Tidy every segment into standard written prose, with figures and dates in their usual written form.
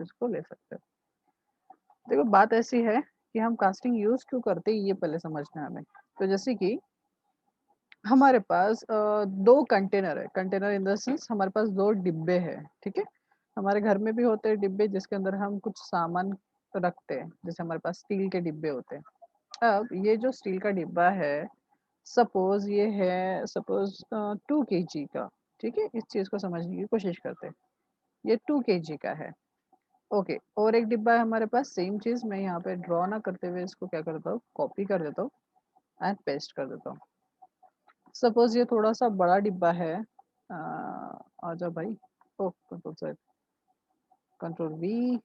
चीज़ को ले सकते हैं। देखो बात ऐसी है कि हम कास्टिंग यूज़ क्यों करते हैं ये पहले समझना है हमें। तो जैसे कि हमारे पास 2 कंटेनर है, कंटेनर इन द सेंस हमारे पास 2 डिब्बे हैं, ठीक है? हमारे घर में भी होते हैं डिब्बे जिसके अंदर हम कुछ सामान रखते हैं, जैसे हमारे पास स्टील के डिब्बे होते हैं। अब ये जो स्टील का डिब्बा है, सपोज़ ये है सपोज़ 2 केजी का, ठीक है? इस चीज़ को समझने की कोशिश करते हैं। ये 2 केजी का है, ओके। और एक डिब्बा है हमारे पास सेम चीज़ मैं यहाँ पे ड्रॉ ना करते हुए इसको क्या करता हूँ, कॉपी कर देता हूँ एंड पेस्ट कर देता हूँ। सपोज़ ये थोड़ा-सा बड़ा डिब्बा है आजा भाई, ओह! कंट्रोल वी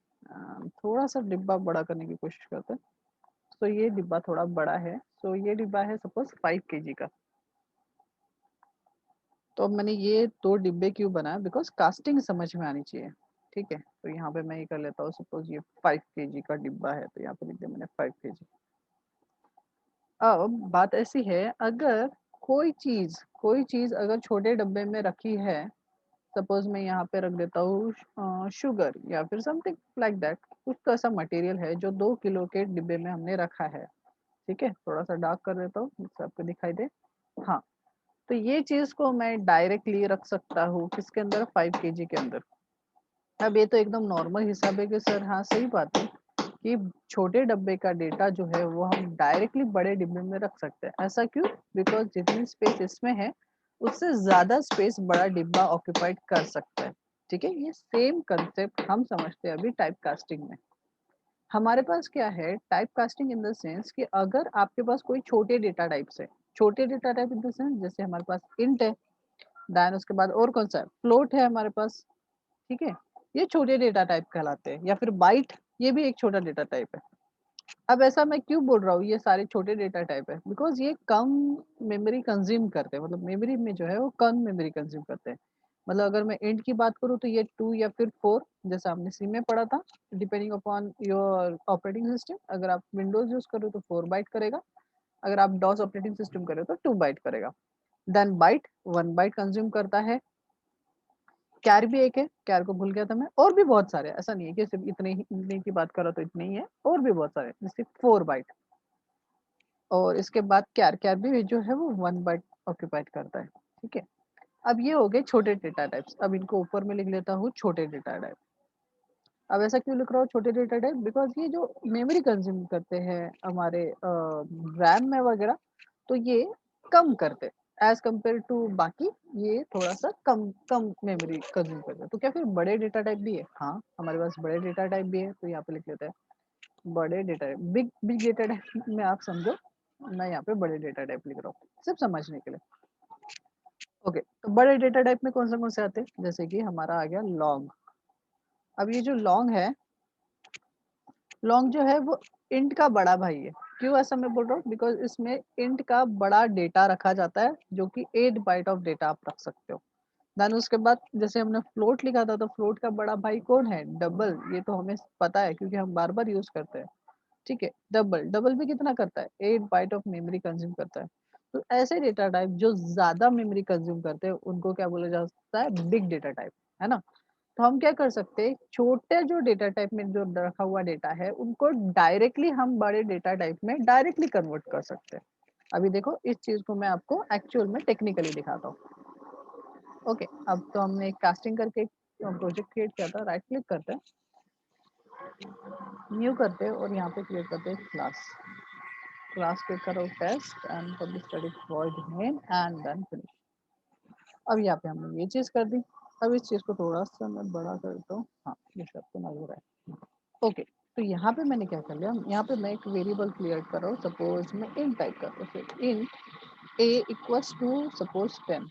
थोड़ा-सा डिब्बा बड़ा करने की कोशिश करते हैं। सो ये डिब्बा थोड़ा बड़ा है, सो ये डिब्बा है सपोज़ 5 केजी का। तो अब मैंने ये 2 डिब्बे क्यों बनाया बिकॉज़ कास्टिंग समझ में आनी चाहिए, ठीक है? तो यहाँ पे मैं ये कर लेता हूँ सपोज़ ये 5 केजी का डिब्बा है, तो यहाँ पे लिख दिया मैंने 5 केजी। अब बात ऐसी है अगर कोई चीज़ अगर छोटे डब्बे में रखी है, सपोज़ मैं यहाँ पे रख देता हूँ शुगर या फिर समथिंग लाइक दैट कुछ तो ऐसा मटेरियल है जो 2 किलो के डिब्बे में हमने रखा है, ठीक है? थोड़ा-सा डार्क कर देता हूँ जिससे आपको दिखाई दे। हाँ, तो ये चीज़ को मैं डायरेक्टली रख सकता हूँ किसके अंदर 5 केजी के अंदर। अब ये तो एकदम नॉर्मल हिसाब है कि सर हाँ, सही बात है कि छोटे डब्बे का डेटा जो है वो हम डायरेक्टली बड़े डिब्बे में रख सकते हैं। ऐसा क्यों? बिकॉज़ जितनी स्पेस इसमें है, उससे ज़्यादा स्पेस बड़ा डिब्बा ऑक्यूपाइड कर सकता है। ठीक है? ये सेम कांसेप्ट हम समझते हैं अभी टाइप कास्टिंग में। हमारे पास क्या है type casting in the sense कि अगर आपके पास कोई छोटे डेटा टाइप्स है, छोटे data type in the sense जैसे हमारे पास इंट है, देन उसके बाद और कौन-सा है? फ्लोट है हमारे पास। ठीक है? ये छोटे डेटा टाइप कहलाते हैं या फिर बाइट ये भी एक छोटा डेटा टाइप है। अब ऐसा मैं क्यों बोल रहा हूँ ये सारे छोटे डेटा टाइप है बिकॉज़ ये कम मेमोरी कंज़्यूम करते हैं मतलब मेमोरी में जो है वो कम मेमोरी कंज़्यूम करते हैं। मतलब अगर मैं इंट की बात करूँ तो ये 2 या फिर 4 जैसा हमने सी में पढ़ा था depending upon your operating system अगर आप विंडोज़ यूज़ कर रहे हो तो 4 बाइट करेगा, अगर आप डॉस ऑपरेटिंग सिस्टम कर रहे हो तो 2 बाइट करेगा। देन बाइट 1 बाइट कंज़्यूम करता है। कैर भी एक है, कैर को भूल गया था मैं, और भी बहुत सारे हैं, ऐसा नहीं है कि सिर्फ़ इतने की बात कर रहा तो इतने ही है, और भी बहुत सारे हैं, जैसे 4 बाइट और इसके बाद कैर, कैर भी जो है वो 1 बाइट ऑक्यूपाइड करता है, ठीक है? अब ये हो गए छोटे डेटा टाइप्स, अब इनको ऊपर में लिख लेता हूँ छोटे डेटा टाइप। अब ऐसा क्यों लिख रहा हूँ छोटे डेटा टाइप बिकॉज़ ये जो मेमोरी कंज़्यूम करते हैं हमारे रैम में वगैरह, तो ये कम करते हैं एज़ कम्पेयर टू बाकी ये थोड़ा-सा कम कम मेमोरी कंज़्यूम करते हैं। तो क्या फिर बड़े डेटा टाइप भी है? हाँ, हमारे पास बड़े डेटा टाइप भी है, तो यहाँ पे लिख लेते हैं बड़े data type. Big big data type में आप समझो, मैं यहाँ पे बड़े डेटा टाइप लिख रहा हूँ, सिर्फ़ समझने के लिए। ओके, तो बड़े डेटा टाइप में कौन से आते हैं? जैसे कि हमारा आ गया लॉन्ग। अब ये जो लॉन्ग है लॉन्ग जो है वो इंट का बड़ा भाई है। क्यों ऐसा मैं बोल रहा हूँ? बिकॉज़ इसमें इंट का बड़ा डेटा रखा जाता है, जो कि 8 बाइट ऑफ डेटा आप रख सकते हो। देन उसके बाद जैसे हमने फ्लोट लिखा था, तो फ्लोट का बड़ा भाई कौन है? डबल, ये तो हमें पता है क्योंकि हम बार-बार यूज़ करते हैं। ठीक है? डबल, डबल भी कितना करता है? 8 बाइट ऑफ मेमोरी कंज़्यूम करता है। तो ऐसे डेटा टाइप जो ज़्यादा मेमोरी कंज़्यूम करते हैं, उनको क्या बोला जाता है? बिग डेटा टाइप, है ना? तो हम क्या कर सकते हैं, छोटे जो डेटा टाइप में जो रखा हुआ डेटा है, उनको डायरेक्टली हम बड़े डेटा टाइप में डायरेक्टली कन्वर्ट कर सकते हैं। अभी देखो इस चीज़ को मैं आपको एक्चुअल में टेक्निकली दिखाता हूँ। ओके, अब तो हमने एक कास्टिंग करके एक प्रोजेक्ट क्रिएट किया था, राइट क्लिक करते हैं, न्यू करते हैं और यहाँ पे क्रिएट करते हैं क्लास। क्लास क्लिक करो test and public static void main and then finish. अब यहाँ पे हमने ये चीज़ कर दी। अब इस चीज़ को थोड़ा-सा मैं बड़ा कर देता हूँ। हाँ, ये सबको नज़र आए। ओके, तो यहाँ पे मैंने क्या कर लिया, यहाँ पे मैं एक वेरिएबल क्रिएट कर रहा हूँ, सपोज़ मैं इंट टाइप कर रहा हूँ, फिर int A equals to suppose 10।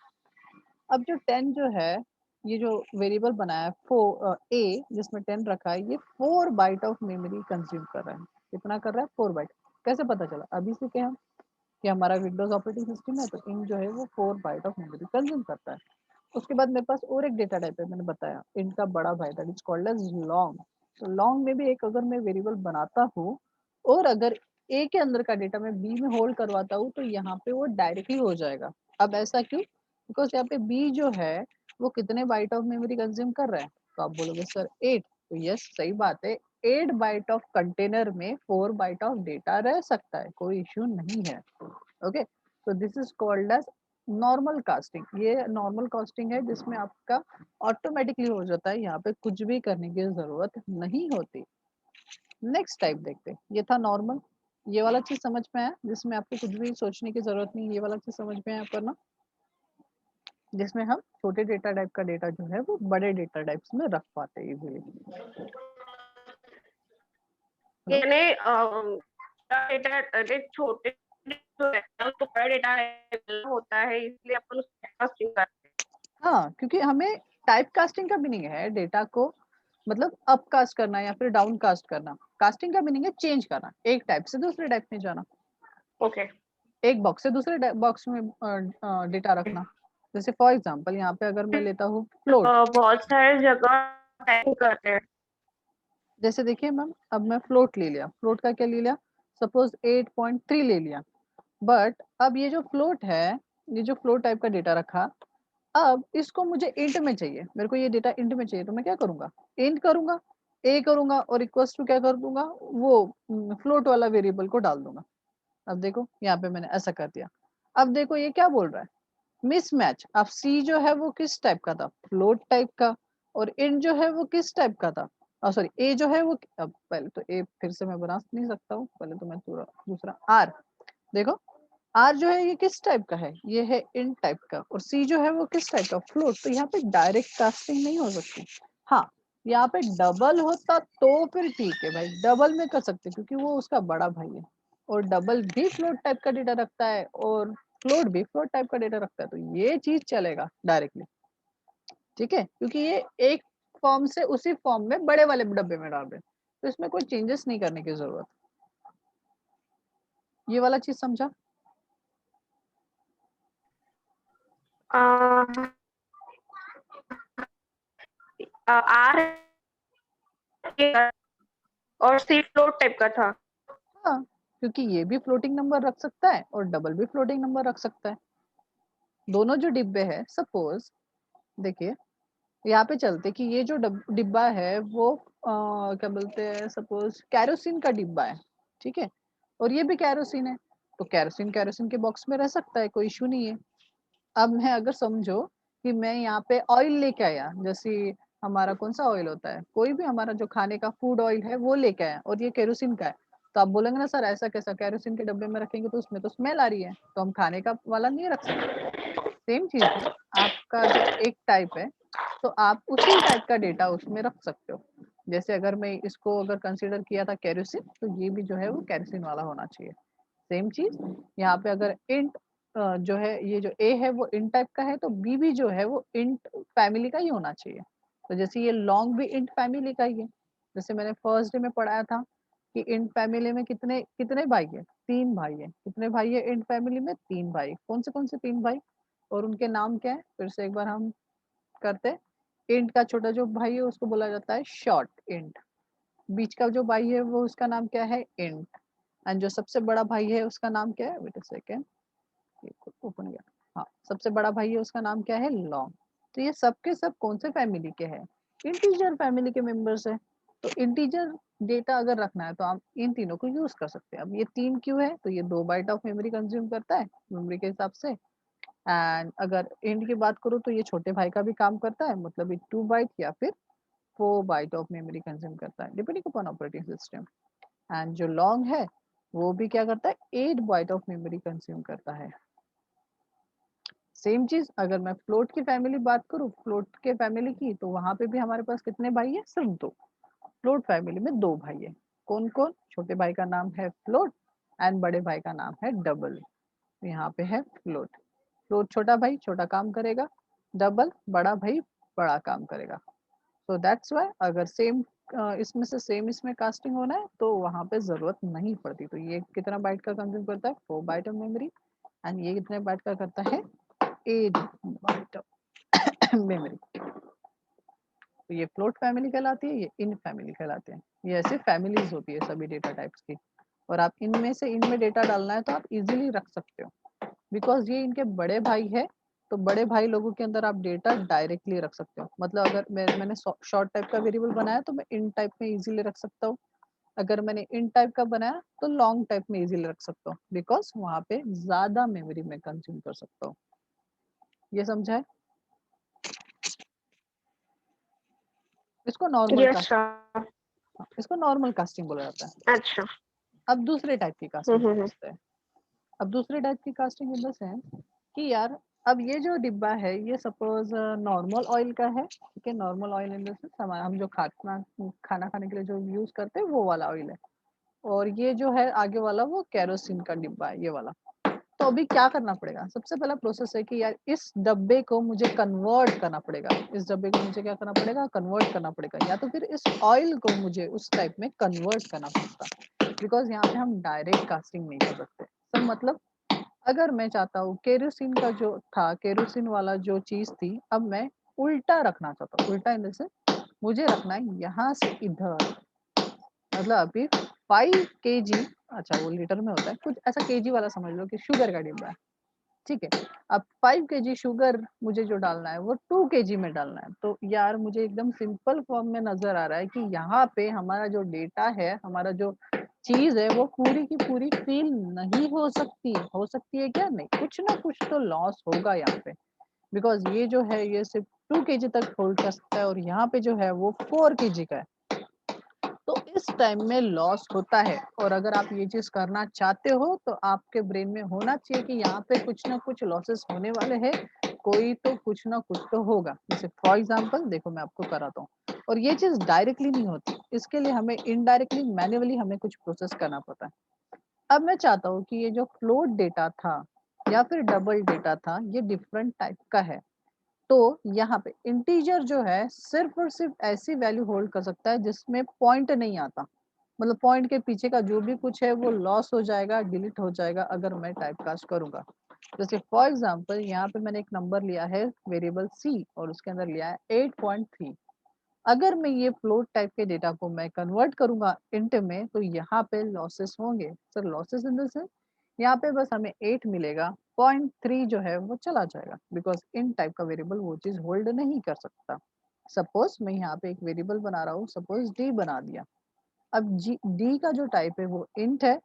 अब जो 10 जो है, ये जो वेरिएबल बनाया है ए जिसमें 10 रखा है, ये 4 बाइट ऑफ मेमोरी कंज़्यूम कर रहा है। कितना कर रहा है? 4 बाइट। कैसे पता चला? अभी से क्या कि हमारा विंडोज़ ऑपरेटिंग सिस्टम है, तो इंट जो है वो 4 बाइट ऑफ मेमोरी कंज़्यूम करता है। उसके बाद मेरे पास और एक डेटा टाइप है मैंने बताया, इंट का बड़ा भाई that is called as long. तो लॉन्ग में भी एक अगर मैं वेरिएबल बनाता हूँ और अगर ए के अंदर का डेटा मैं बी में होल्ड करवाता हूँ, तो यहाँ पे वो डायरेक्टली हो जाएगा। अब ऐसा क्यों? बिकॉज़ यहाँ पे बी जो है, वो कितने बाइट ऑफ मेमोरी कंज़्यूम कर रहा है? तो आप बोलोगे सर 8 तो यस सही बात है, 8 बाइट ऑफ कंटेनर में 4 बाइट ऑफ डेटा रह सकता है, कोई इश्यू नहीं है। ओके, तो this is called as normal casting. ये नॉर्मल कास्टिंग है जिसमें आपका ऑटोमेटिकली हो जाता है, यहाँ पे कुछ भी करने की जरूरत नहीं होती। नेक्स्ट टाइप देखते हैं, ये था नॉर्मल। ये वाला चीज समझ में आया, जिसमें आपको कुछ भी सोचने की जरूरत नहीं, ये वाला चीज समझ में आया करना, जिसमें हम छोटे डेटा टाइप का डेटा जो है वो बड़े डेटा टाइप्स में रख पाते हैं इजीली। हेलो, यानी डेटा छोटे जो है तो बड़ा डेटा होता है, इसलिए अपन उसको कास्टिंग करते हैं। हाँ, क्योंकि हमें टाइप कास्टिंग का मीनिंग है डेटा को मतलब अप कास्ट करना या फिर डाउन कास्ट करना। कास्टिंग का मीनिंग है चेंज करना, एक टाइप से दूसरे टाइप में जाना, ओके। एक बॉक्स से दूसरे बॉक्स में डेटा रखना। जैसे फॉर एग्जांपल यहाँ पे अगर मैं लेता हूँ फ्लोट, बहुत सारे जगह टाइपिंग करते हैं। जैसे देखिए मैम, अब मैं फ्लोट ले लिया, फ्लोट का क्या ले लिया, सपोज 8.3 ले लिया। बट अब ये जो फ्लोट है, ये जो फ्लोट टाइप का डेटा रखा, अब इसको मुझे इंट में चाहिए, मेरे को ये डेटा इंट में चाहिए, तो मैं क्या करूंगा, इंट करूंगा, ए करूंगा और इक्वल्स टू क्या कर दूंगा, वो फ्लोट वाला वेरिएबल को डाल दूंगा। अब देखो यहाँ पे मैंने ऐसा कर दिया। अब देखो ये क्या बोल रहा है, मिसमैच। अब सी जो है वो किस टाइप का था, फ्लोट टाइप का, और इंट जो है वो किस टाइप का था, सॉरी ए जो है वो, अब पहले तो ए फिर से मैं बना नहीं सकता हूँ, पहले तो मैं पूरा दूसरा आर, देखो आर जो है ये किस टाइप का है, ये है इंट टाइप का, और सी जो है वो किस टाइप का, फ्लोट। तो यहाँ पे डायरेक्ट कास्टिंग नहीं हो सकती। हाँ, यहाँ पे डबल होता तो फिर ठीक है भाई, डबल में कर सकते क्योंकि वो उसका बड़ा भाई है, और डबल भी फ्लोट टाइप का डेटा रखता है और फ्लोट भी फ्लोट टाइप का डेटा रखता है, तो ये चीज चलेगा डायरेक्टली। ठीक है, क्योंकि ये एक फॉर्म से उसी फॉर्म में बड़े वाले डब्बे में डाल रहे हैं, तो इसमें कोई चेंजेस नहीं करने की जरूरत। ये वाला चीज समझा? आर और सी फ्लोट टाइप का था। हाँ, क्योंकि ये भी फ्लोटिंग नंबर रख सकता है और डबल भी फ्लोटिंग नंबर रख सकता है। दोनों जो डिब्बे हैं, सपोज देखिए यहाँ पे चलते कि ये जो डिब्बा है वो क्या बोलते हैं, सपोज कैरोसिन का डिब्बा है, ठीक है, और ये भी कैरोसिन है, तो कैरोसिन कैरोसिन के बॉक्स में रह सकता है, कोई इशू नहीं है। अब मैं अगर समझो कि मैं यहाँ पे ऑयल लेके आया, जैसे हमारा कौन सा ऑयल होता है, कोई भी हमारा जो खाने का फूड ऑयल है वो लेके आया और ये केरोसिन का है, तो आप बोलेंगे ना सर ऐसा कैसा, केरोसिन के डब्बे में रखेंगे तो उसमें तो स्मेल आ रही है, तो हम खाने का वाला नहीं रख सकते। सेम चीज है, आपका जब एक टाइप है तो आप उसी टाइप का डेटा उसमें रख सकते हो। जैसे अगर मैं इसको अगर कंसिडर किया था केरोसिन, तो ये भी जो है वो केरोसिन वाला होना चाहिए। सेम चीज यहाँ पे अगर इंट जो है, ये जो ए है वो इंट टाइप का है, तो बी भी जो है वो इंट फैमिली का ही होना चाहिए। तो जैसे ये लॉन्ग भी इंट फैमिली का ही है, जैसे मैंने फर्स्ट डे में पढ़ाया था कि इंट फैमिली में कितने कितने भाई है, 3 भाई है। कितने भाई है इंट फैमिली में, 3 भाई। कौन से 3 भाई और उनके नाम क्या है, फिर से एक बार हम करते हैं। इंट का छोटा जो भाई है उसको बोला जाता है शॉर्ट इंट, बीच का जो भाई है वो उसका नाम क्या है, इंट, एंड जो सबसे बड़ा भाई है उसका नाम क्या है, वेट अ सेकेंड, ओपन गया, हाँ सबसे बड़ा भाई है उसका नाम क्या है, लॉन्ग। तो ये सब के सब कौन से फैमिली के हैं, इंटीजर फैमिली के मेंबर्स है। तो इंटीजर डेटा अगर रखना है तो आप इन तीनों को यूज कर सकते हैं। अब ये 3 क्यों है, तो ये 2 बाइट ऑफ मेमोरी कंज्यूम करता है मेमोरी के हिसाब से। एंड अगर इंट की बात करूँ तो ये छोटे भाई का भी काम करता है, मतलब ये 2 बाइट या फिर 4 बाइट ऑफ मेमोरी कंज्यूम करता है depending upon operating system. And जो लॉन्ग है वो भी क्या करता है, 8 बाइट ऑफ मेमोरी कंज्यूम करता है। सेम चीज अगर मैं फ्लोट की फैमिली बात करूं, फ्लोट के फैमिली की, तो वहां पे भी हमारे पास कितने भाई है, सिर्फ 2। फ्लोट फैमिली में 2 भाई है, कौन कौन, छोटे भाई का नाम है फ्लोट एंड बड़े भाई का नाम है डबल। यहाँ पे है फ्लोट, फ्लोट छोटा भाई छोटा काम करेगा, डबल बड़ा भाई बड़ा काम करेगा। सो दैट्स वाई अगर सेम इसमें से सेम इसमें कास्टिंग होना है तो वहां पे जरूरत नहीं पड़ती। तो ये कितना बाइट का कंज्यूम करता है, 4 बाइट ऑफ मेमोरी, एंड ये कितने बाइट का करता है, 8 बाइट ऑफ मेमोरी। तो ये फ्लोट फैमिली कहलाती है, ये इन फैमिली कहलाते हैं। ये ऐसे फैमिलीज होती है सभी डेटा टाइप्स की, और आप इनमें से इनमें डेटा डालना है तो आप इजीली रख सकते हो, बिकॉज ये इनके बड़े भाई है तो बड़े भाई लोगों के अंदर आप डेटा डायरेक्टली रख सकते हो। मतलब अगर मैंने शॉर्ट टाइप का वेरिएबल बनाया तो मैं इन टाइप में इजीली रख सकता हूँ। अगर मैंने इन टाइप का बनाया तो लॉन्ग टाइप में इजीली रख सकता हूँ, बिकॉज वहां पे ज्यादा मेमोरी में कंज्यूम कर सकता हूँ। ये समझा है? इसको नॉर्मल यस कास्ट, सर। इसको नॉर्मल कास्टिंग बोला जाता है। अच्छा। अब दूसरे टाइप की कास्टिंग हम्म। समझते हैं। अब दूसरे टाइप की कास्टिंग इन द सेंस कि यार अब ये जो डिब्बा है ये सपोज नॉर्मल ऑयल का है, ठीक है। Normal oil in the sense हम जो खाना खाना खाने के लिए जो यूज करते हैं वो वाला ऑयल है। और ये जो है आगे वाला वो केरोसिन का डिब्बा है, ये वाला। तो अभी क्या करना पड़ेगा? सबसे पहला प्रोसेस है कि यार इस डब्बे को मुझे कन्वर्ट करना पड़ेगा। इस डब्बे को मुझे क्या करना पड़ेगा? कन्वर्ट करना पड़ेगा। या तो फिर इस ऑयल को मुझे उस टाइप में कन्वर्ट करना पड़ता, बिकॉज यहाँ पे हम डायरेक्ट कास्टिंग नहीं कर सकते। सब मतलब अगर मैं चाहता हूँ केरोसिन का जो था, केरोसिन वाला जो चीज थी, अब मैं उल्टा रखना चाहता हूँ। उल्टा इन से मुझे रखना है यहाँ से इधर। मतलब अभी 5 kg, अच्छा वो लीटर में होता है, कुछ ऐसा केजी वाला समझ लो कि शुगर का डिब्बा है, ठीक है। अब 5 kg शुगर मुझे जो डालना है वो 2 kg में डालना है। तो यार मुझे एकदम सिंपल फॉर्म में नजर आ रहा है कि यहाँ पे हमारा जो डेटा है, हमारा जो चीज है, वो पूरी की पूरी फील नहीं हो सकती। हो सकती है क्या? नहीं, कुछ ना कुछ तो लॉस होगा यहाँ पे, बिकॉज ये जो है ये सिर्फ 2 kg तक होल्ड कर सकता है और यहाँ पे जो है वो 4 kg का है। तो इस टाइम में लॉस होता है। और अगर आप ये चीज करना चाहते हो तो आपके ब्रेन में होना चाहिए कि यहाँ पे कुछ ना कुछ लॉसेस होने वाले हैं, कोई तो कुछ ना कुछ तो होगा। जैसे फॉर एग्जांपल देखो मैं आपको कराता हूँ, और ये चीज डायरेक्टली नहीं होती, इसके लिए हमें इनडायरेक्टली मैन्युअली हमें कुछ प्रोसेस करना पड़ता है। अब मैं चाहता हूँ कि ये जो फ्लोट डेटा था या फिर डबल डेटा था, ये डिफरेंट टाइप का है। तो यहाँ पे इंटीजर जो है सिर्फ और सिर्फ ऐसी वैल्यू होल्ड कर सकता है जिसमें पॉइंट नहीं आता। मतलब पॉइंट के पीछे का जो भी कुछ है वो लॉस हो जाएगा, डिलीट हो जाएगा अगर मैं टाइप कास्ट करूंगा। जैसे फॉर एग्जांपल यहाँ पे मैंने एक नंबर लिया है वेरिएबल सी और उसके अंदर लिया है 8.3। अगर मैं ये फ्लोट टाइप के डेटा को मैं कन्वर्ट करूंगा इंट में तो यहाँ पे लॉसेस होंगे। Sir losses in the sense यहाँ पे बस हमें 8 मिलेगा, 0.3 जो है वो चला जाएगा, बिकॉज इन टाइप का वेरिएबल वो चीज होल्ड नहीं कर सकता। सपोज मैं यहाँ पे एक वेरिएबल बना रहा हूँ, सपोज डी बना दिया। अब जी डी का जो टाइप है वो इंट है,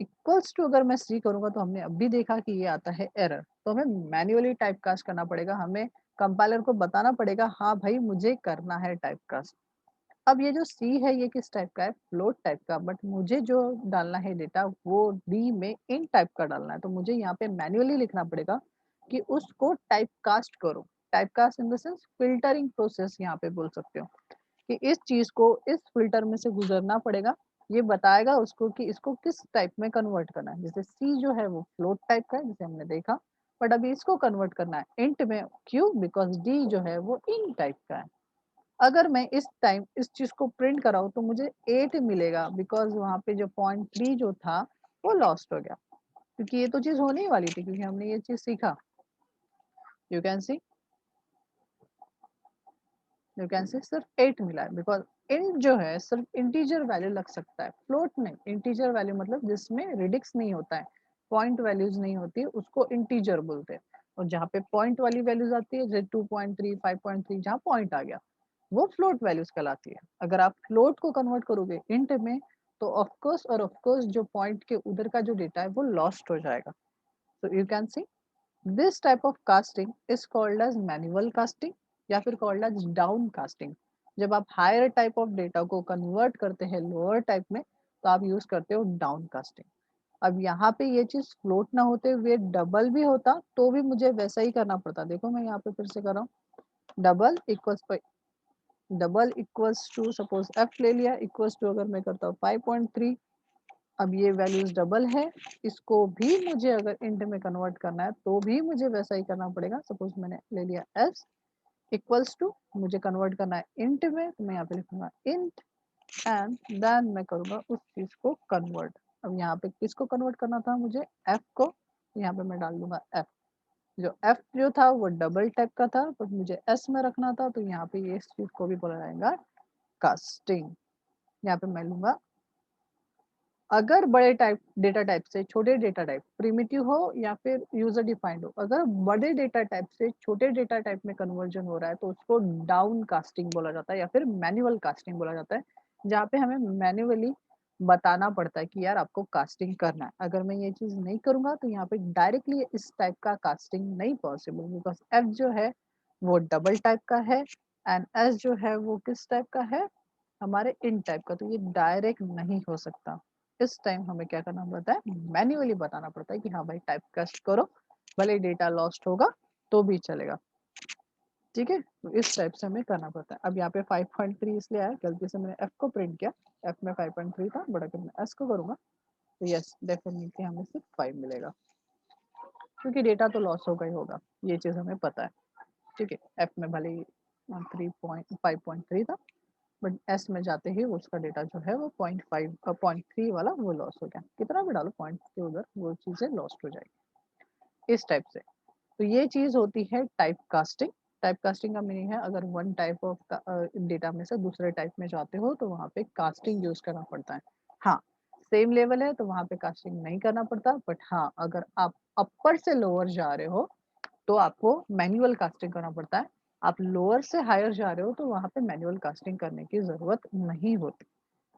इक्वल्स टू अगर मैं सी करूंगा तो हमने अभी देखा कि ये आता है एरर। तो हमें मैन्युअली टाइप कास्ट करना पड़ेगा, हमें कंपाइलर को बताना पड़ेगा हाँ भाई मुझे करना है टाइप कास्ट। अब ये जो सी है ये किस टाइप का है? फ्लोट टाइप का। बट मुझे जो डालना है डेटा वो डी में इन टाइप का डालना है, तो मुझे यहाँ पे मैन्युअली लिखना पड़ेगा कि उसको टाइप कास्ट करो। Type cast in the sense filtering process यहाँ पे बोल सकते हो कि इस चीज को इस फिल्टर में से गुजरना पड़ेगा। ये बताएगा उसको कि इसको किस टाइप में कन्वर्ट करना है। जैसे सी जो है वो फ्लोट टाइप का है जैसे हमने देखा, बट अभी इसको कन्वर्ट करना है इंट में। क्यों? बिकॉज डी जो है वो इन टाइप का है। अगर मैं इस टाइम इस चीज को प्रिंट कराऊं तो मुझे 8 मिलेगा, बिकॉज वहां पे जो 0.3 जो था वो लॉस्ट हो गया, क्योंकि ये तो चीज होने ही वाली थी क्योंकि हमने ये चीज सीखा। You can C, you can सी सिर्फ 8 मिला है, बिकॉज इंट जो है सिर्फ इंटीजर वैल्यू लग सकता है, फ्लोट नहीं। इंटीजर वैल्यू मतलब जिसमें रिडिक्स नहीं होता है, पॉइंट वैल्यूज नहीं होती, उसको इंटीजर बोलते हैं। और जहाँ पे पॉइंट वाली वैल्यूज आती है जैसे 2.3 5.3 जहाँ पॉइंट आ गया वो फ्लोट वैल्यूज कहलाती है। अगर आप फ्लोट को कन्वर्ट करोगे इंट में तो ऑफ कोर्स जो पॉइंट के उधर का जो डेटा है वो लॉस्ट हो जाएगा। So you can see this type of casting is called as manual casting या फिर कॉल्ड एज डाउन कास्टिंग। जब आप हायर टाइप ऑफ डेटा को कन्वर्ट करते हैं लोअर टाइप में तो आप यूज करते हो डाउन कास्टिंग। अब यहाँ पे ये चीज फ्लोट ना होते हुए डबल भी होता तो भी मुझे वैसा ही करना पड़ता। देखो मैं यहाँ पे फिर से कर रहा हूँ, double equals to suppose F ले लिया, इक्वल्स टू अगर मैं करता हूँ 5.3। अब ये वैल्यूज डबल है, इसको भी मुझे अगर इंट में कन्वर्ट करना है तो भी मुझे वैसा ही करना पड़ेगा। सपोज मैंने ले लिया एस इक्वल्स टू, मुझे कन्वर्ट करना है इंट में तो मैं यहाँ पे लिखूंगा इंट एंड देन मैं करूंगा उस चीज को कन्वर्ट। अब यहाँ पे किसको कन्वर्ट करना था मुझे? एफ को। यहाँ पे मैं डाल दूंगा एफ। जो एफ जो था वो डबल टाइप का था बट मुझे एस में रखना था, तो यहाँ पे ये इस चीज को भी बोला जाएगा कास्टिंग। यहाँ पे मैं लूंगा अगर बड़े टाइप डेटा टाइप से छोटे डेटा टाइप प्रिमिटिव हो या फिर यूजर डिफाइंड हो, अगर बड़े डेटा टाइप से छोटे डेटा टाइप में कन्वर्जन हो रहा है तो उसको डाउन कास्टिंग बोला जाता है या फिर मैनुअल कास्टिंग बोला जाता है, जहाँ पे हमें मैन्युअली बताना पड़ता है कि यार आपको कास्टिंग करना है। अगर मैं ये चीज नहीं करूंगा तो यहाँ पे डायरेक्टली इस टाइप का कास्टिंग नहीं पॉसिबल, बिकॉज एफ जो है वो डबल टाइप का है एंड एस जो है वो किस टाइप का है, हमारे इन टाइप का, तो ये डायरेक्ट नहीं हो सकता। इस टाइम हमें क्या करना पड़ता है, मैन्युअली बताना पड़ता है कि हाँ भाई टाइप कास्ट करो, भले डेटा लॉस्ट होगा तो भी चलेगा। ठीक है, तो इस टाइप से हमें करना पड़ता है। अब यहाँ पे 5.3 इसलिए आया, गलती से मैंने एफ को प्रिंट किया, एफ में 5.3 था, बट अगर मैं एस को करूंगा तो यस डेफिनेटली हमें सिर्फ 5 मिलेगा, क्योंकि डेटा तो लॉस होगा ही होगा, ये चीज हमें पता है। ठीक है, एफ में भले ही 5.3 था, बट एस में जाते ही उसका डेटा जो है वो 0.3 वाला वो लॉस हो गया, कितना भी डालो पॉइंट के उधर वो चीजें लॉस्ट हो जाएगी इस टाइप से। तो ये चीज होती है टाइप कास्टिंग। टाइप कास्टिंग का मीनिंग है अगर वन टाइप ऑफ डेटा में से दूसरे टाइप में जाते हो तो वहाँ पे कास्टिंग यूज करना पड़ता है। हाँ, सेम लेवल है तो वहाँ पे कास्टिंग नहीं करना पड़ता, बट हाँ अगर आप अपर से लोअर जा रहे हो तो आपको मैनुअल कास्टिंग करना पड़ता है। आप लोअर से हायर जा रहे हो तो वहाँ पे मैनुअल कास्टिंग करने की जरूरत नहीं होती।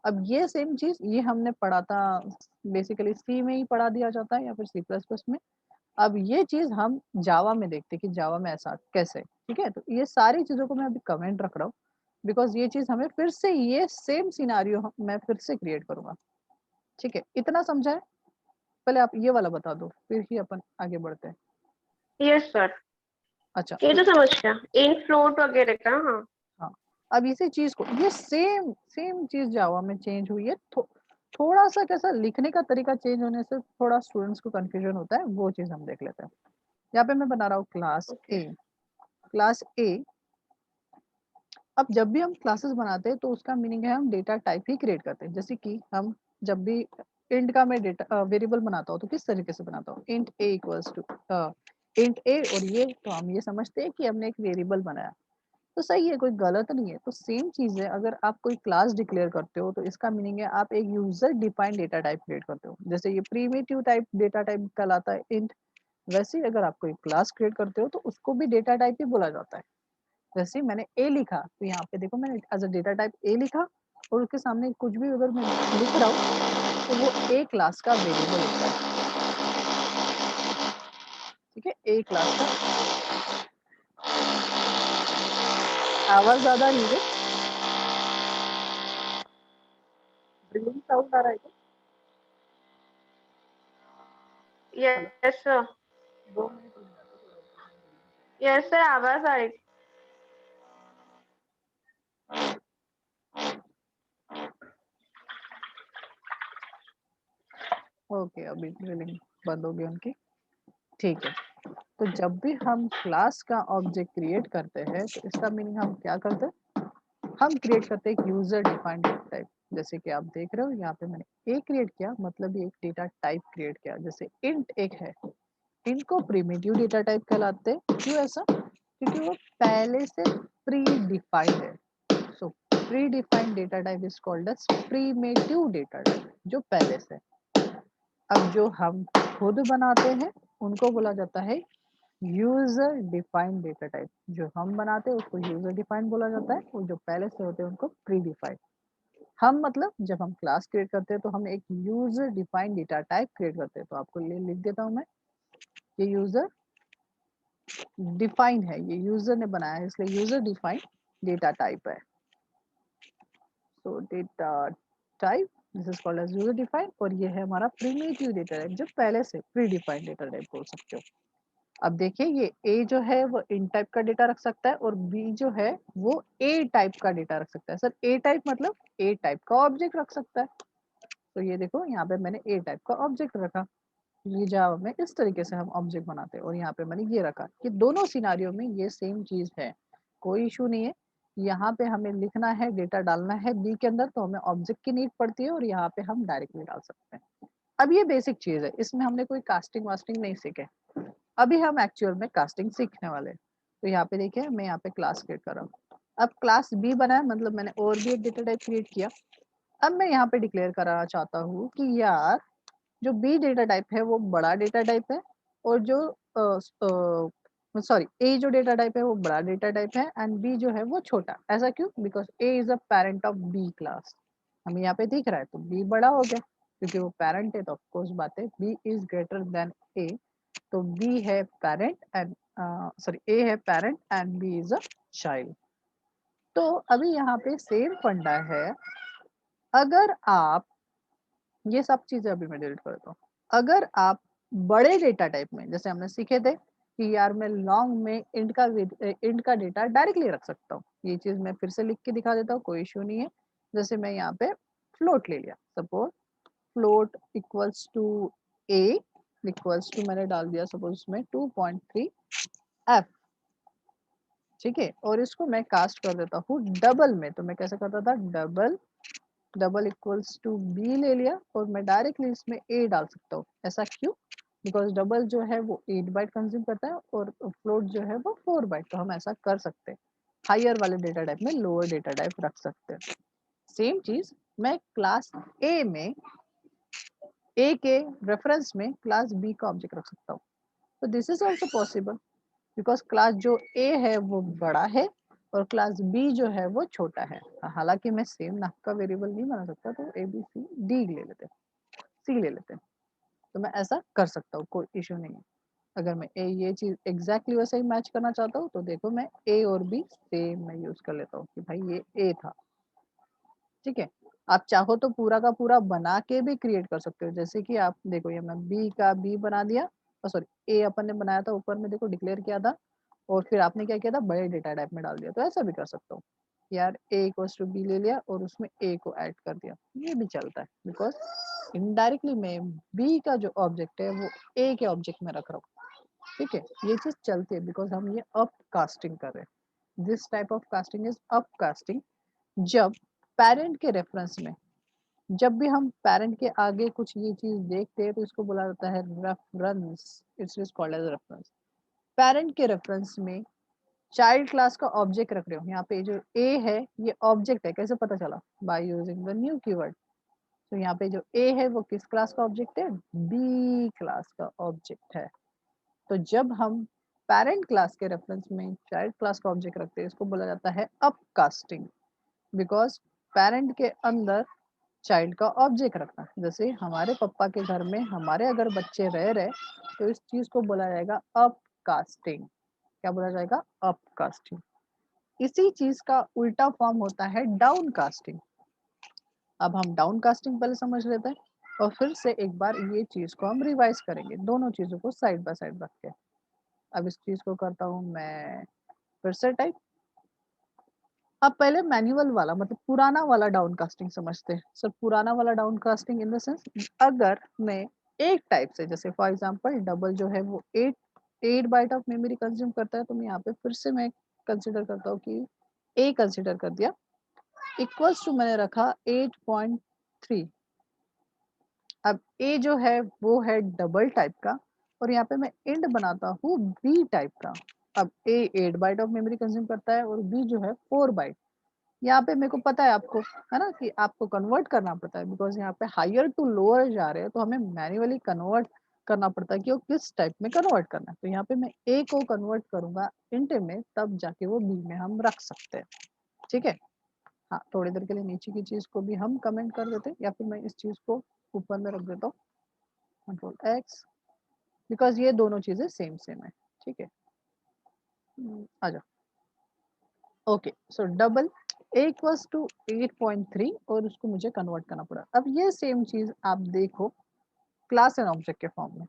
अब ये सेम चीज ये हमने पढ़ा था, बेसिकली सी में ही पढ़ा दिया जाता है या फिर सी प्लस प्लस में। अब ये चीज हम जावा में देखते हैं कि जावा में ऐसा कैसे। ठीक है, तो ये सारी चीजों को मैं अभी कमेंट रख रहा हूँ, बिकॉज ये चीज हमें फिर से ये सेम सिनारियो मैं फिर से क्रिएट करूंगा। ठीक है, इतना समझा है? पहले आप ये वाला बता दो फिर ही अपन आगे बढ़ते हैं। यस सर, अच्छा ये तो तो समझ गया, इन फ्लोट वगैरह का। हाँ हाँ, अब इसी चीज को ये सेम सेम चीज जावा में चेंज हुई है। थोड़ा सा कैसा लिखने का तरीका चेंज होने से थोड़ा स्टूडेंट्स को कंफ्यूजन होता है, वो चीज हम देख लेते हैं। यहाँ पे मैं बना रहा हूँ क्लास ओके। ए। क्लास ए, अब जब भी हम क्लासेस बनाते हैं तो उसका मीनिंग है हम डेटा टाइप ही क्रिएट करते हैं। जैसे कि हम जब भी इंट का मैं डेटा वेरिएबल बनाता हूँ तो किस तरीके से बनाता हूँ, int A equals to int A, और ये तो हम ये समझते हैं कि हमने एक वेरिएबल बनाया, तो सही है, कोई गलत नहीं है। तो सेम चीज है, अगर आप कोई क्लास डिक्लेयर करते हो तो इसका मीनिंग है आप एक user defined data type create करते हो। जैसे ये प्रीमिटिव टाइप डेटा टाइप कहलाता है इंट, वैसे ही अगर आप कोई क्लास क्रिएट करते हो तो उसको भी डेटा टाइप ही बोला जाता है। जैसे मैंने ए लिखा तो यहाँ पे देखो मैंने as a data type A लिखा, और उसके सामने कुछ भी अगर मैं लिख रहा हूँ तो वो ए क्लास का वेरिएबल होता है। ठीक है, ए क्लास का। आवाज ज्यादा रही है, ड्रिलिंग साउंड आ रहा है क्या? हेलो, यस सर, 2 मिनट रुक जाओ। यस सर, आवाज आ रही। ओके, अभी ड्रिलिंग बंद हो गई उनकी। ठीक है, तो जब भी हम क्लास का ऑब्जेक्ट क्रिएट करते हैं तो इसका मीनिंग हम क्या करते हैं, हम क्रिएट करते हैं एक यूजर डिफाइंड डेटा टाइप। जैसे कि आप देख रहे हो यहाँ पे मैंने ए क्रिएट किया, मतलब ये एक डेटा टाइप क्रिएट किया। जैसे इंट एक है, इंट को प्रिमिटिव डेटा टाइप कहलाते हैं। क्यों ऐसा, क्योंकि वो पहले से प्री डिफाइंड है। So predefined data type is called as primitive data type, जो पहले से। अब जो हम खुद बनाते हैं उनको बोला जाता है यूजर डिफाइंड डेटा टाइप। जो हम बनाते हैं उसको यूजर डिफाइंड बोला जाता है, और जो पहले से होते हैं उनको प्री डिफाइंड। हम मतलब जब हम क्लास क्रिएट करते हैं तो हम एक user defined data type create करते हैं। तो आपको ये लिख देता हूं मैं, ये यूजर डिफाइंड है, ये यूजर ने बनाया है इसलिए यूजर डिफाइंड डेटा टाइप है। So data type this is called as user defined, और ये है हमारा प्रीमिटिव डेटा टाइप जो पहले से प्री डिफाइंड डेटा टाइप बोल सकते हो। अब देखिए ये ए जो है वो इन टाइप का डेटा रख सकता है, और बी जो है वो ए टाइप का डेटा रख सकता है। सर ए टाइप मतलब ए टाइप का ऑब्जेक्ट रख सकता है। तो ये देखो यहाँ पे मैंने ए टाइप का ऑब्जेक्ट रखा। ये जावा में इस तरीके से हम ऑब्जेक्ट बनाते हैं, और यहाँ पे मैंने ये रखा कि दोनों सिनारियों में ये सेम चीज है, कोई इशू नहीं है। यहाँ पे हमें लिखना है, डेटा डालना है बी के अंदर, तो हमें ऑब्जेक्ट की नीड पड़ती है, और यहाँ पे हम डायरेक्टली डाल सकते हैं। अब ये बेसिक चीज है, इसमें हमने कोई कास्टिंग वास्टिंग नहीं सीखे। अभी हम एक्चुअल में कास्टिंग सीखने वाले हैं। तो यहाँ पे देखिए मैं यहाँ पे क्लास क्रिएट कर रहा हूँ। अब क्लास बी बनाया, मतलब मैंने और भी एक डेटा टाइप क्रिएट किया। अब मैं यहाँ पे डिक्लेयर कराना चाहता हूँ कि यार जो बी डेटा टाइप है वो बड़ा डेटा टाइप है, और जो सॉरी ए जो डेटा टाइप है वो बड़ा डेटा टाइप है एंड बी जो है वो छोटा। ऐसा क्यों? Because A is a parent of B class. हमें यहाँ पे दिख रहा है तो बी बड़ा हो गया क्योंकि वो पेरेंट है, तो ऑफकोर्स बात है B is greater than A. तो बी है पेरेंट एंड सॉरी ए है parent and B is a child. तो अभी यहाँ पे सेम फंडा है। अगर आप ये सब चीजें अभी मैं डिलीट करता हूँ। अगर आप बड़े डेटा टाइप में, जैसे हमने सीखे थे कि यार मैं लॉन्ग में इंट का डेटा डायरेक्टली रख सकता हूँ, ये चीज मैं फिर से लिख के दिखा देता हूँ, कोई इश्यू नहीं है। जैसे मैं यहाँ पे फ्लोट ले लिया, suppose float equals to A equals to मैंने डाल दिया सपोज इसमें 2.3 एफ, ठीक है। और इसको मैं कास्ट कर देता हूँ डबल में, तो मैं कैसे करता था, डबल इक्वल्स टू बी ले लिया और मैं डायरेक्टली इसमें ए डाल सकता हूँ। ऐसा क्यों? बिकॉज डबल जो है वो 8 बाइट कंज्यूम करता है और फ्लोट जो है वो 4 बाइट, तो हम ऐसा कर सकते हैं। हायर वाले डेटा टाइप में लोअर डेटा टाइप रख सकते हैं। सेम चीज मैं क्लास ए में ए के रेफरेंस में क्लास बी का ऑब्जेक्ट रख सकता हूँ। तो this is also possible because class जो ए है वो बड़ा है और क्लास बी जो है वो छोटा है। हालांकि मैं सेम नाम का वेरिएबल नहीं बना सकता, तो ए बी सी डी ले लेते हैं, सी ले लेते हैं। तो मैं ऐसा कर सकता हूँ, कोई इशू नहीं है। अगर मैं ए ये चीज एग्जैक्टली वैसे ही मैच करना चाहता हूँ तो देखो मैं ए और बी सेम मैं यूज कर लेता हूँ कि भाई ये ए था, ठीक है। आप चाहो तो पूरा का पूरा बना के भी क्रिएट कर सकते हो, जैसे कि आप देखो ये मैं बी का बी बना दिया, सॉरी ए अपन ने बनाया था ऊपर में देखो डिक्लेयर किया था, और फिर आपने क्या किया था बड़े डेटा टाइप में डाल दिया। तो ऐसा भी कर सकता हूँ यार, ए इक्वल्स टू बी ले लिया और उसमें ए को ऐड कर दिया, ये भी चलता है बिकॉज इनडायरेक्टली मैं बी का जो ऑब्जेक्ट है वो ए के ऑब्जेक्ट में रख रहा हूँ, ठीक है। ये चीज चलती है बिकॉज हम ये अप कास्टिंग कर रहे हैं। This type of casting is up casting. जब पेरेंट के रेफरेंस में, जब भी हम पेरेंट के आगे कुछ ये चीज देखते हैं तो इसको बोला जाता है reference, it's is called as reference. Parent के रेफरेंस में चाइल्ड क्लास का ऑब्जेक्ट रख रहे हो, यहाँ पे जो ए है ये ऑब्जेक्ट है, कैसे पता चला, by using the new keyword. तो यहाँ पे जो ए है वो किस क्लास का ऑब्जेक्ट है, बी क्लास का ऑब्जेक्ट है। तो जब हम पेरेंट क्लास के रेफरेंस में चाइल्ड क्लास का ऑब्जेक्ट रखते हैं इसको बोला जाता है अपकास्टिंग, बिकॉज पेरेंट के अंदर चाइल्ड का ऑब्जेक्ट रखना। जैसे हमारे पापा के घर में हमारे अगर बच्चे रह रहे तो इस चीज को बोला जाएगा अपकास्टिंग। क्या बोला जाएगा, अपकास्टिंग। इसी चीज का उल्टा फॉर्म होता है डाउनकास्टिंग। अब हम डाउनकास्टिंग पहले समझ लेते हैं और फिर से एक बार ये चीज को हम रिवाइज करेंगे, दोनों चीजों को साइड बाय साइड रख के। अब इस चीज को करता हूँ मैं फिर से टाइप। अब पहले मैनुअल वाला मतलब पुराना वाला डाउनकास्टिंग समझते हैं। सर पुराना वाला डाउनकास्टिंग इन द सेंस, अगर मैं एक टाइप से, जैसे फॉर एग्जांपल डबल जो है वो 8 बाइट ऑफ मेमोरी कंज्यूम करता है, तो मैं यहाँ पे फिर से मैं कंसिडर करता हूँ कि ए कंसिडर कर दिया इक्वल्स टू मैंने रखा 8.3। अब ए जो है वो है डबल टाइप का और यहाँ पे मैं इंड बनाता हूँ बी टाइप का। अब ए 8 बाइट ऑफ मेमोरी कंज्यूम करता है और बी जो है 4 बाइट। यहाँ पे मेरे को पता है आपको, है ना, कि आपको कन्वर्ट करना पड़ता है बिकॉज यहाँ पे हायर टू लोअर जा रहे हैं तो हमें मैन्युअली कन्वर्ट करना पड़ता है कि वो किस टाइप में कन्वर्ट करना है। तो यहाँ पे मैं ए को कन्वर्ट करूंगा इंट में, तब जाके वो बी में हम रख सकते हैं, ठीक है। हाँ, थोड़ी देर के लिए नीचे की चीज को भी हम कमेंट कर देते हैं या फिर मैं इस चीज को ऊपर में रख देता हूँ कंट्रोल एक्स, बिकॉज ये दोनों चीजें सेम सेम है, ठीक है। आ जाओ। Okay, so double A equals to 8.3 और उसको मुझे कन्वर्ट करना पड़ा। अब ये सेम चीज आप देखो क्लास एंड ऑब्जेक्ट के फॉर्म में।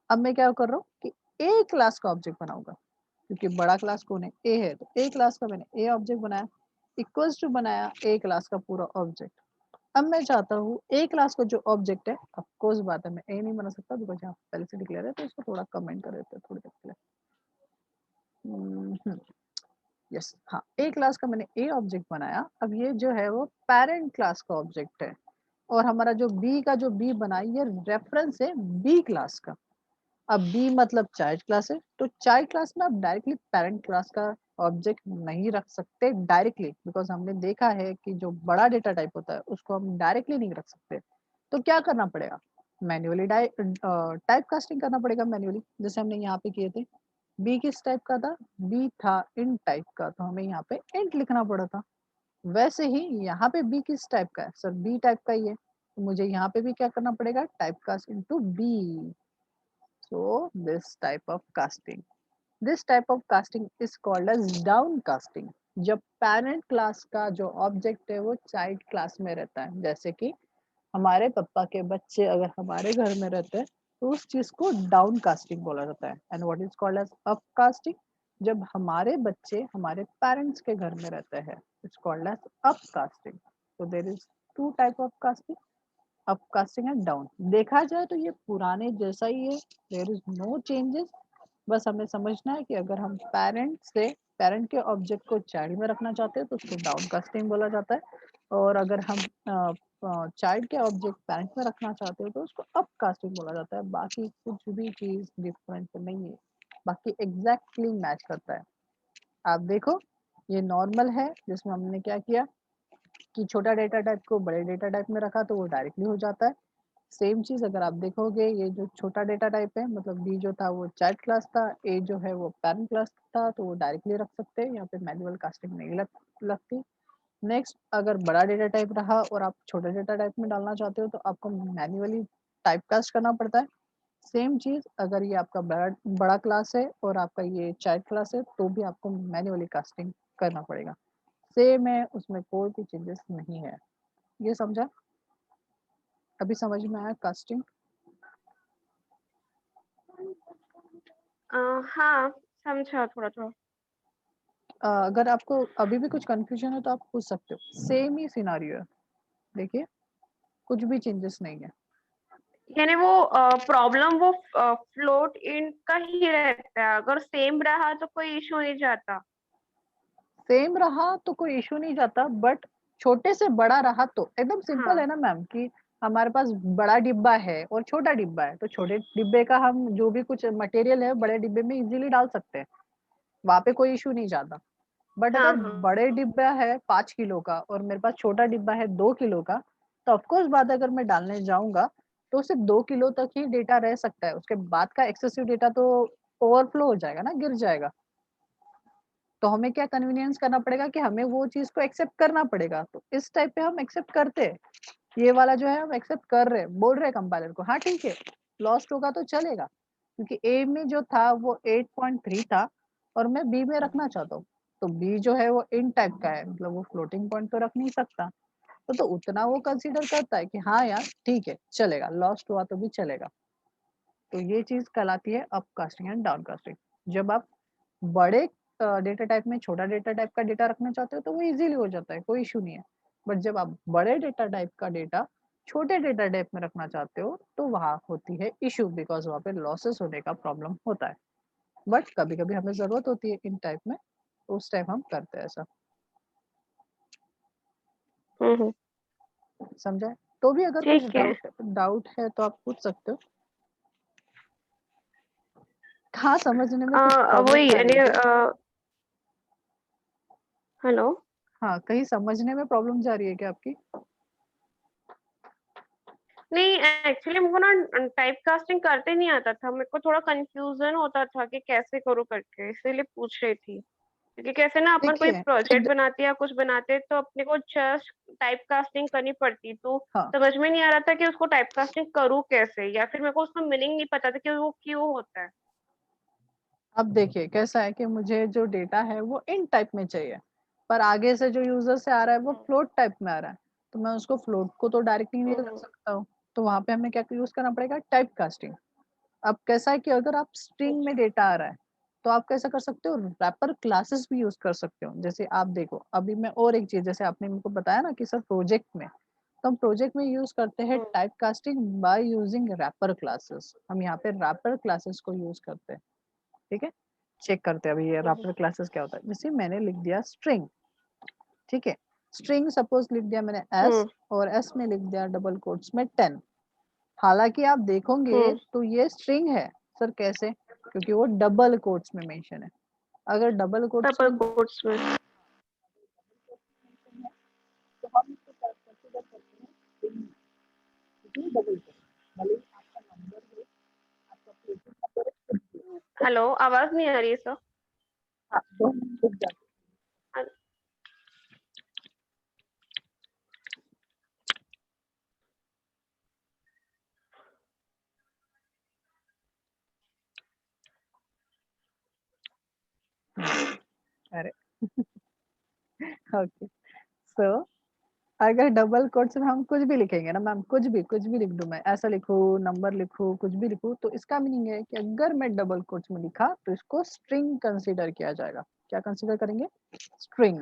अब मैं क्या कर रहा हूँ कि ए क्लास का ऑब्जेक्ट बनाऊंगा क्योंकि बड़ा क्लास कौन है, ए है, तो ए क्लास का मैंने ए ऑब्जेक्ट बनाया इक्वल्स टू बनाया ए क्लास का पूरा ऑब्जेक्ट। अब मैं चाहता हूँ ए क्लास का जो ऑब्जेक्ट है, ऑफ कोर्स बात है मैं ए नहीं बना सकता बिकॉज यहाँ पहले से डिक्लेयर है, तो इसको थोड़ा कमेंट कर देते हैं थोड़ी देर के लिए। यस, हाँ, ए क्लास का मैंने ए ऑब्जेक्ट बनाया। अब ये जो है वो पेरेंट क्लास का ऑब्जेक्ट है और हमारा जो बी का जो बी बना ये रेफरेंस है बी क्लास का। अब बी मतलब चाइल्ड क्लास है, तो चाइल्ड क्लास में आप डायरेक्टली पेरेंट क्लास का ऑब्जेक्ट नहीं रख सकते डायरेक्टली, बिकॉज हमने देखा है कि जो बड़ा डेटा टाइप होता है उसको हम डायरेक्टली नहीं रख सकते। तो क्या करना पड़ेगा, मैन्युअली टाइप कास्टिंग करना पड़ेगा मैन्युअली, जैसे हमने यहाँ पे किए थे। बी किस टाइप का था, बी था इंट टाइप का, तो हमें यहाँ पे इंट लिखना पड़ा था। वैसे ही यहाँ पे बी किस टाइप का है, सर बी टाइप का ही है, तो मुझे यहाँ पे भी क्या करना पड़ेगा, type cast into B. So this type of casting is called as down casting. जब पेरेंट क्लास का जो ऑब्जेक्ट है वो चाइल्ड क्लास में रहता है, जैसे कि हमारे पापा के बच्चे अगर हमारे घर में रहते हैं तो उस चीज को डाउन कास्टिंग बोला जाता है। And what is called as up casting, जब हमारे बच्चे हमारे पेरेंट्स के घर में रहते हैं, it's called as up casting. So there is two type of casting, up casting and down. देखा जाए तो ये पुराने जैसा ही है, देयर इज नो चेंजेस। बस हमें समझना है कि अगर हम पेरेंट के ऑब्जेक्ट को चाइल्ड में रखना चाहते हैं तो उसको डाउन कास्टिंग बोला जाता है, और अगर हम चाइल्ड के ऑब्जेक्ट पेरेंट में रखना चाहते हो तो उसको अप कास्टिंग बोला जाता है। बाकी कुछ भी चीज डिफरेंट नहीं है, बाकी एग्जैक्टली मैच करता है। आप देखो ये नॉर्मल है, जिसमें हमने क्या किया कि छोटा डेटा टाइप को बड़े डेटा टाइप में रखा तो वो डायरेक्टली हो जाता है। सेम चीज अगर आप देखोगे, ये जो छोटा डेटा टाइप है, मतलब बी जो था वो चाइल्ड क्लास था, ए जो है वो पेरेंट क्लास था, तो वो डायरेक्टली रख सकते हैं, यहाँ पे मैनुअल कास्टिंग नहीं लगती। नेक्स्ट, अगर बड़ा डेटा टाइप रहा और आप छोटा डेटा टाइप में डालना चाहते हो तो आपको मैन्युअली टाइप कास्ट करना पड़ता है। सेम चीज अगर ये आपका बड़ा क्लास है और आपका ये चाइल्ड क्लास है तो भी आपको मैन्युअली कास्टिंग करना पड़ेगा। सेम है, उसमें कोई भी चेंजेस नहीं है। ये समझा, अभी समझ में आया कास्टिंग? हाँ, समझा थोड़ा थोड़ा। अगर आपको अभी भी कुछ कंफ्यूजन है तो आप पूछ सकते हो, सेम ही सिनारियो है, देखिए कुछ भी चेंजेस नहीं है। यानी वो प्रॉब्लम वो फ्लोट इन का ही रहता है, अगर सेम रहा तो कोई इशू नहीं जाता। सेम रहा तो कोई इशू नहीं जाता, बट छोटे से बड़ा रहा तो एकदम सिंपल है हाँ ना मैम, कि हमारे पास बड़ा डिब्बा है और छोटा डिब्बा है, तो छोटे डिब्बे का हम जो भी कुछ मटेरियल है बड़े डिब्बे में इजीली डाल सकते हैं, वहां पे कोई इशू नहीं जाता। बट हाँ अगर हाँ बड़े डिब्बा है 5 किलो का और मेरे पास छोटा डिब्बा है 2 किलो का, तो ऑफकोर्स बात अगर मैं डालने जाऊंगा तो सिर्फ 2 किलो तक ही डेटा रह सकता है, उसके बाद का एक्सेसिव डेटा तो ओवरफ्लो हो जाएगा ना, गिर जाएगा। तो हमें क्या कन्वीनियंस करना पड़ेगा कि हमें वो चीज को एक्सेप्ट करना पड़ेगा, तो इस टाइप पे हम एक्सेप्ट करते हैं। ये वाला जो है हम एक्सेप्ट कर रहे हैं, बोल रहे हैं कंपाइलर को हाँ ठीक है लॉस्ट होगा तो चलेगा, क्योंकि ए में जो था वो 8.3 था और मैं बी में रखना चाहता हूँ, तो बी जो है वो इन टाइप का है, मतलब वो फ्लोटिंग पॉइंट तो रख नहीं सकता, तो उतना वो कंसीडर करता है कि हाँ यार ठीक है चलेगा, लॉस्ट हुआ तो भी चलेगा। तो ये चीज कहलाती है up casting and down casting. जब आप बड़े डेटा टाइप में छोटा डेटा टाइप का डेटा रखना चाहते हो तो वो इजीली हो जाता है, कोई इशू नहीं है। बट जब आप बड़े डेटा टाइप का डेटा छोटे डेटा टाइप में रखना चाहते हो तो वहां होती है इशू, बिकॉज वहां पे लॉसेस होने का प्रॉब्लम होता है। बट कभी कभी हमें जरूरत होती है इन टाइप में, तो उस टाइम हम करते हैं ऐसा। हम्म। समझा है? तो भी अगर कुछ ठीक है। डाउट डाउट है तो आप पूछ सकते हो। हाँ, समझने में कुछ प्रॉब्लम वही आ रही यानी है क्या? हेलो। हाँ, कहीं समझने में प्रॉब्लम जा रही है क्या आपकी? नहीं, एक्चुअली मुझको ना टाइप कास्टिंग करते नहीं आता था, मेरे को थोड़ा कंफ्यूजन होता था कि कैसे करूँ करके, इसीलिए पूछ रही थी। क्योंकि कैसे ना अपन कोई देखिए प्रोजेक्ट बनाते या कुछ बनाते तो अपने को जस्ट टाइप कास्टिंग करनी पड़ती, तो हाँ, समझ में नहीं आ रहा था कि उसको टाइप कास्टिंग करूँ कैसे, या फिर मेरे को उसका मीनिंग नहीं पता था कि वो क्यों होता है। अब देखिए कैसा है कि मुझे जो डेटा है वो इन टाइप में चाहिए, पर आगे से जो यूजर से आ रहा है वो हम्म फ्लोट टाइप में आ रहा है, तो मैं उसको फ्लोट को तो डायरेक्टली नहीं रख हम्म सकता हूँ, तो वहां पे हमें क्या यूज करना पड़ेगा, टाइप कास्टिंग। अब कैसा है कि अगर आप स्ट्रिंग में अच्छा। डेटा आ रहा है तो आप कैसा कर सकते हो, रैपर क्लासेस भी यूज कर सकते हो। जैसे आप देखो अभी मैं और एक चीज, जैसे आपने मेरे को बताया ना कि सर प्रोजेक्ट में, तो हम प्रोजेक्ट में यूज करते हैं hmm type casting by using wrapper classes. हम यहाँ पे रैपर क्लासेस को यूज करते हैं, ठीक है। चेक करते हैं अभी ये हम्म रैपर क्लासेस क्या होता है। जैसे मैंने लिख दिया स्ट्रिंग, ठीक है, स्ट्रिंग सपोज लिख दिया मैंने एस, हम्म और एस में लिख दिया डबल कोट्स में 10। हालांकि आप देखोगे हम्म तो ये स्ट्रिंग है, सर कैसे, क्योंकि वो डबल कोट्स में मेंशन है। अगर डबल कोट्स डबल कोट्स में तो हम इसको कंसीडर करते हैं स्ट्रिंग, डबल कोट भले ही आपका नंबर है, आपका फ्लोटिंग नंबर है, हेलो, आवाज नहीं आ रही है सर। हाँ, तो हम लिख जाते हैं। अरे ओके, सो अगर डबल कोट्स में हम कुछ भी लिखेंगे ना मैम, कुछ भी लिख दूं, मैं ऐसा लिखूं, नंबर लिखूं, कुछ भी लिखूं, तो इसका मीनिंग है कि अगर मैं डबल कोट्स में लिखा तो इसको स्ट्रिंग कंसीडर किया जाएगा। क्या कंसीडर करेंगे? स्ट्रिंग।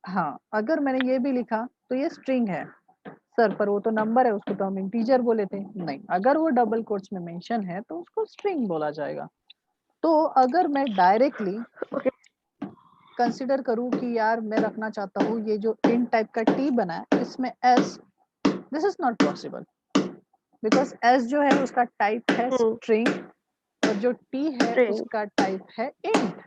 हाँ, अगर मैंने ये भी लिखा तो ये स्ट्रिंग है सर, पर वो तो नंबर है, उसको तो हम इंटीजर बोले थे। नहीं, अगर वो डबल कोट्स में मेंशन है तो उसको स्ट्रिंग बोला जाएगा। तो अगर मैं डायरेक्टली ओके कंसिडर करूं कि यार मैं रखना चाहता हूँ ये जो int टाइप का t बना है इसमें s, this is not possible, because s जो है उसका टाइप है स्ट्रिंग और जो t है स्ट्रिंग उसका टाइप है int।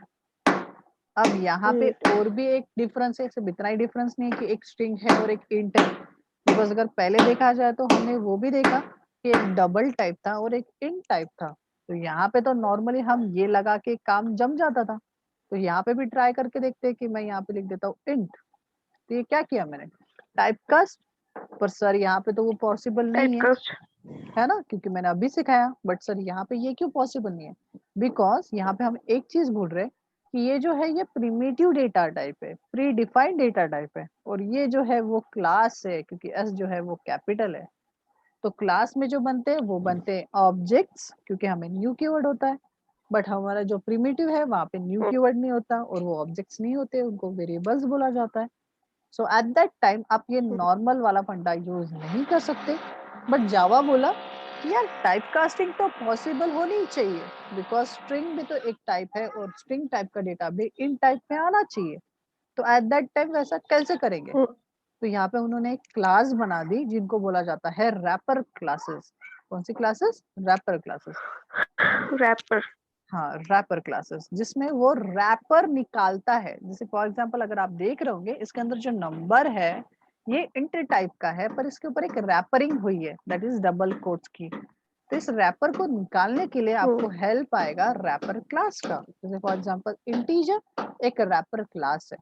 अब यहाँ पे और भी एक डिफरेंस है, सिर्फ इतना ही डिफरेंस नहीं है कि एक स्ट्रिंग है और एक int है, बिकॉज अगर पहले देखा जाए तो हमने वो भी देखा कि एक डबल टाइप था और एक int टाइप था। तो यहाँ पे तो नॉर्मली हम ये लगा के काम जम जाता था, तो यहाँ पे भी ट्राई करके देखते हैं कि मैं यहाँ पे लिख देता हूँ int। तो ये क्या किया मैंने? टाइपकास्ट, पर सर यहाँ पे तो वो पॉसिबल नहीं है, टाइपकास्ट है ना, क्योंकि मैंने अभी सिखाया। बट सर यहाँ पे ये क्यों पॉसिबल नहीं है? बिकॉज यहाँ पे हम एक चीज भूल रहे हैं कि ये जो है ये प्रिमिटिव डेटा टाइप है, प्री डिफाइंड डेटा टाइप है, और ये जो है वो क्लास है, क्योंकि एस जो है वो कैपिटल है। तो क्लास में जो बनते हैं वो बनते हैं ऑब्जेक्ट्स, क्योंकि हमें न्यू कीवर्ड होता है। बट हमारा जो प्रिमिटिव है वहां पे न्यू कीवर्ड नहीं होता और वो ऑब्जेक्ट्स नहीं होते, उनको वेरिएबल्स बोला जाता है। सो एट दैट टाइम आप ये नॉर्मल वाला फंडा यूज नहीं कर सकते। बट जावा बोला कि यार टाइप कास्टिंग तो पॉसिबल होनी ही चाहिए, बिकॉज स्ट्रिंग भी तो एक टाइप है और स्ट्रिंग टाइप का डेटा भी इन टाइप में आना चाहिए। तो एट दैट टाइम वैसा कैसे करेंगे? तो यहाँ पे उन्होंने एक क्लास बना दी जिनको बोला जाता है रैपर क्लासेस। कौन सी क्लासेस? Wrapper classes. रैपर हाँ, रैपर क्लासेस, जिसमें वो रैपर निकालता है। जैसे फॉर एग्जांपल अगर आप देख रहे होंगे इसके अंदर जो नंबर है ये इंट टाइप का है, पर इसके ऊपर एक रैपरिंग हुई है, दैट इज डबल कोट्स की। तो इस रैपर को निकालने के लिए आपको हेल्प आएगा रैपर क्लास का। जैसे फॉर एग्जांपल इंटीजर एक रैपर क्लास है,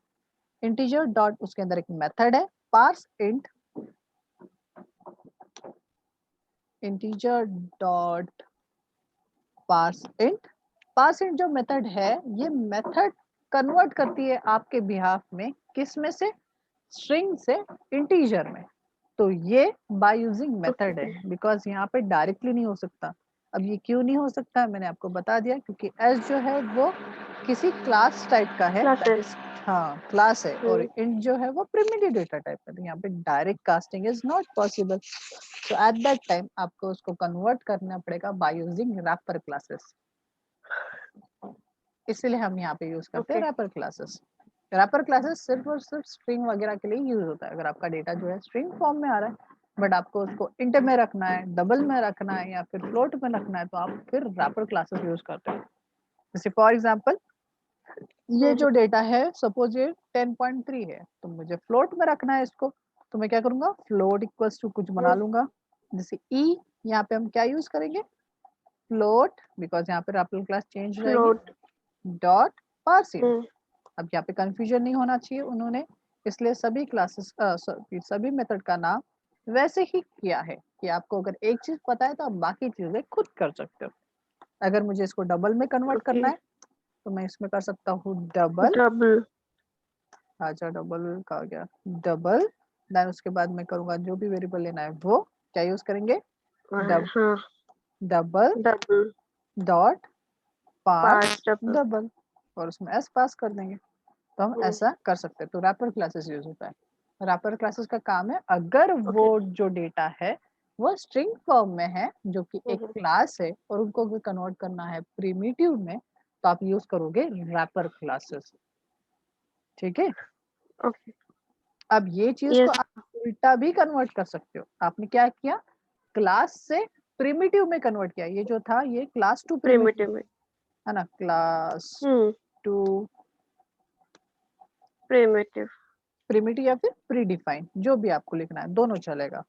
इंटीजर डॉट उसके अंदर एक मेथड है parse int, integer dot parse int. Parse int जो मेथड है ये मेथड कन्वर्ट करती है आपके बिहाफ में, किस में से? स्ट्रिंग से इंटीजर में। तो ये बाय यूजिंग मेथड है, बिकॉज यहाँ पे डायरेक्टली नहीं हो सकता। अब ये क्यों नहीं हो सकता मैंने आपको बता दिया, क्योंकि एस जो है वो किसी क्लास टाइप का है, दैट इज हाँ क्लास है, और इंट जो है वो प्रिमिटिव डेटा टाइप है। तो यहाँ पे direct casting is not possible. So at that time आपको उसको कन्वर्ट करना पड़ेगा बाय यूजिंग रैपर क्लासेस। इसीलिए हम यहाँ पे यूज करते हैं रैपर क्लासेस। रैपर क्लासेस सिर्फ और सिर्फ स्ट्रिंग वगैरह के लिए यूज होता है। अगर आपका डेटा जो है स्ट्रिंग फॉर्म में आ रहा है बट आपको उसको इंट में रखना है, डबल में रखना है या फिर फ्लोट में रखना है, तो आप फिर रैपर क्लासेस यूज करते हैं। जैसे फॉर एग्जांपल ये जो डेटा है सपोज ये 10.3 है, तो मुझे फ्लोट में रखना है इसको, तो मैं क्या करूंगा? फ्लोट इक्वल्स टू कुछ बना लूंगा, जैसे ई। यहाँ पे हम क्या यूज करेंगे? फ्लोट, बिकॉज यहाँ पे रैपर क्लास चेंज हो जाएगी, डॉट पार्सिंग। अब यहाँ पे कंफ्यूजन नहीं होना चाहिए उन्होंने, इसलिए सभी क्लासेस सभी मेथड का नाम वैसे ही किया है कि आपको अगर एक चीज पता है तो आप बाकी चीजें खुद कर सकते हो। अगर मुझे इसको डबल में कन्वर्ट करना है तो मैं इसमें कर सकता हूँ डबल। अच्छा, डबल का गया डबल, देन उसके बाद मैं करूंगा जो भी वेरिएबल लेना है वो क्या यूज करेंगे? डबल डॉट पार्स डबल, और उसमें एस पास कर देंगे। तो हम ऐसा कर सकते हैं। तो रैपर क्लासेस यूज होता है। रैपर क्लासेस का काम है अगर वो जो डेटा है वो स्ट्रिंग फॉर्म में है जो कि एक क्लास है और उनको अगर कन्वर्ट करना है प्रिमिटिव में, तो आप यूज करोगे रैपर क्लासेस। ठीक है। अब ये चीज को आप उल्टा भी कन्वर्ट कर सकते हो। आपने क्या किया? क्लास से प्रिमिटिव में कन्वर्ट किया। ये जो था ये क्लास टू प्रिमिटिव, है ना, क्लास 2 प्रिमिटिव प्रिमिटिव या फिर प्रीडिफाइन, जो भी आपको लिखना है, दोनों चलेगा।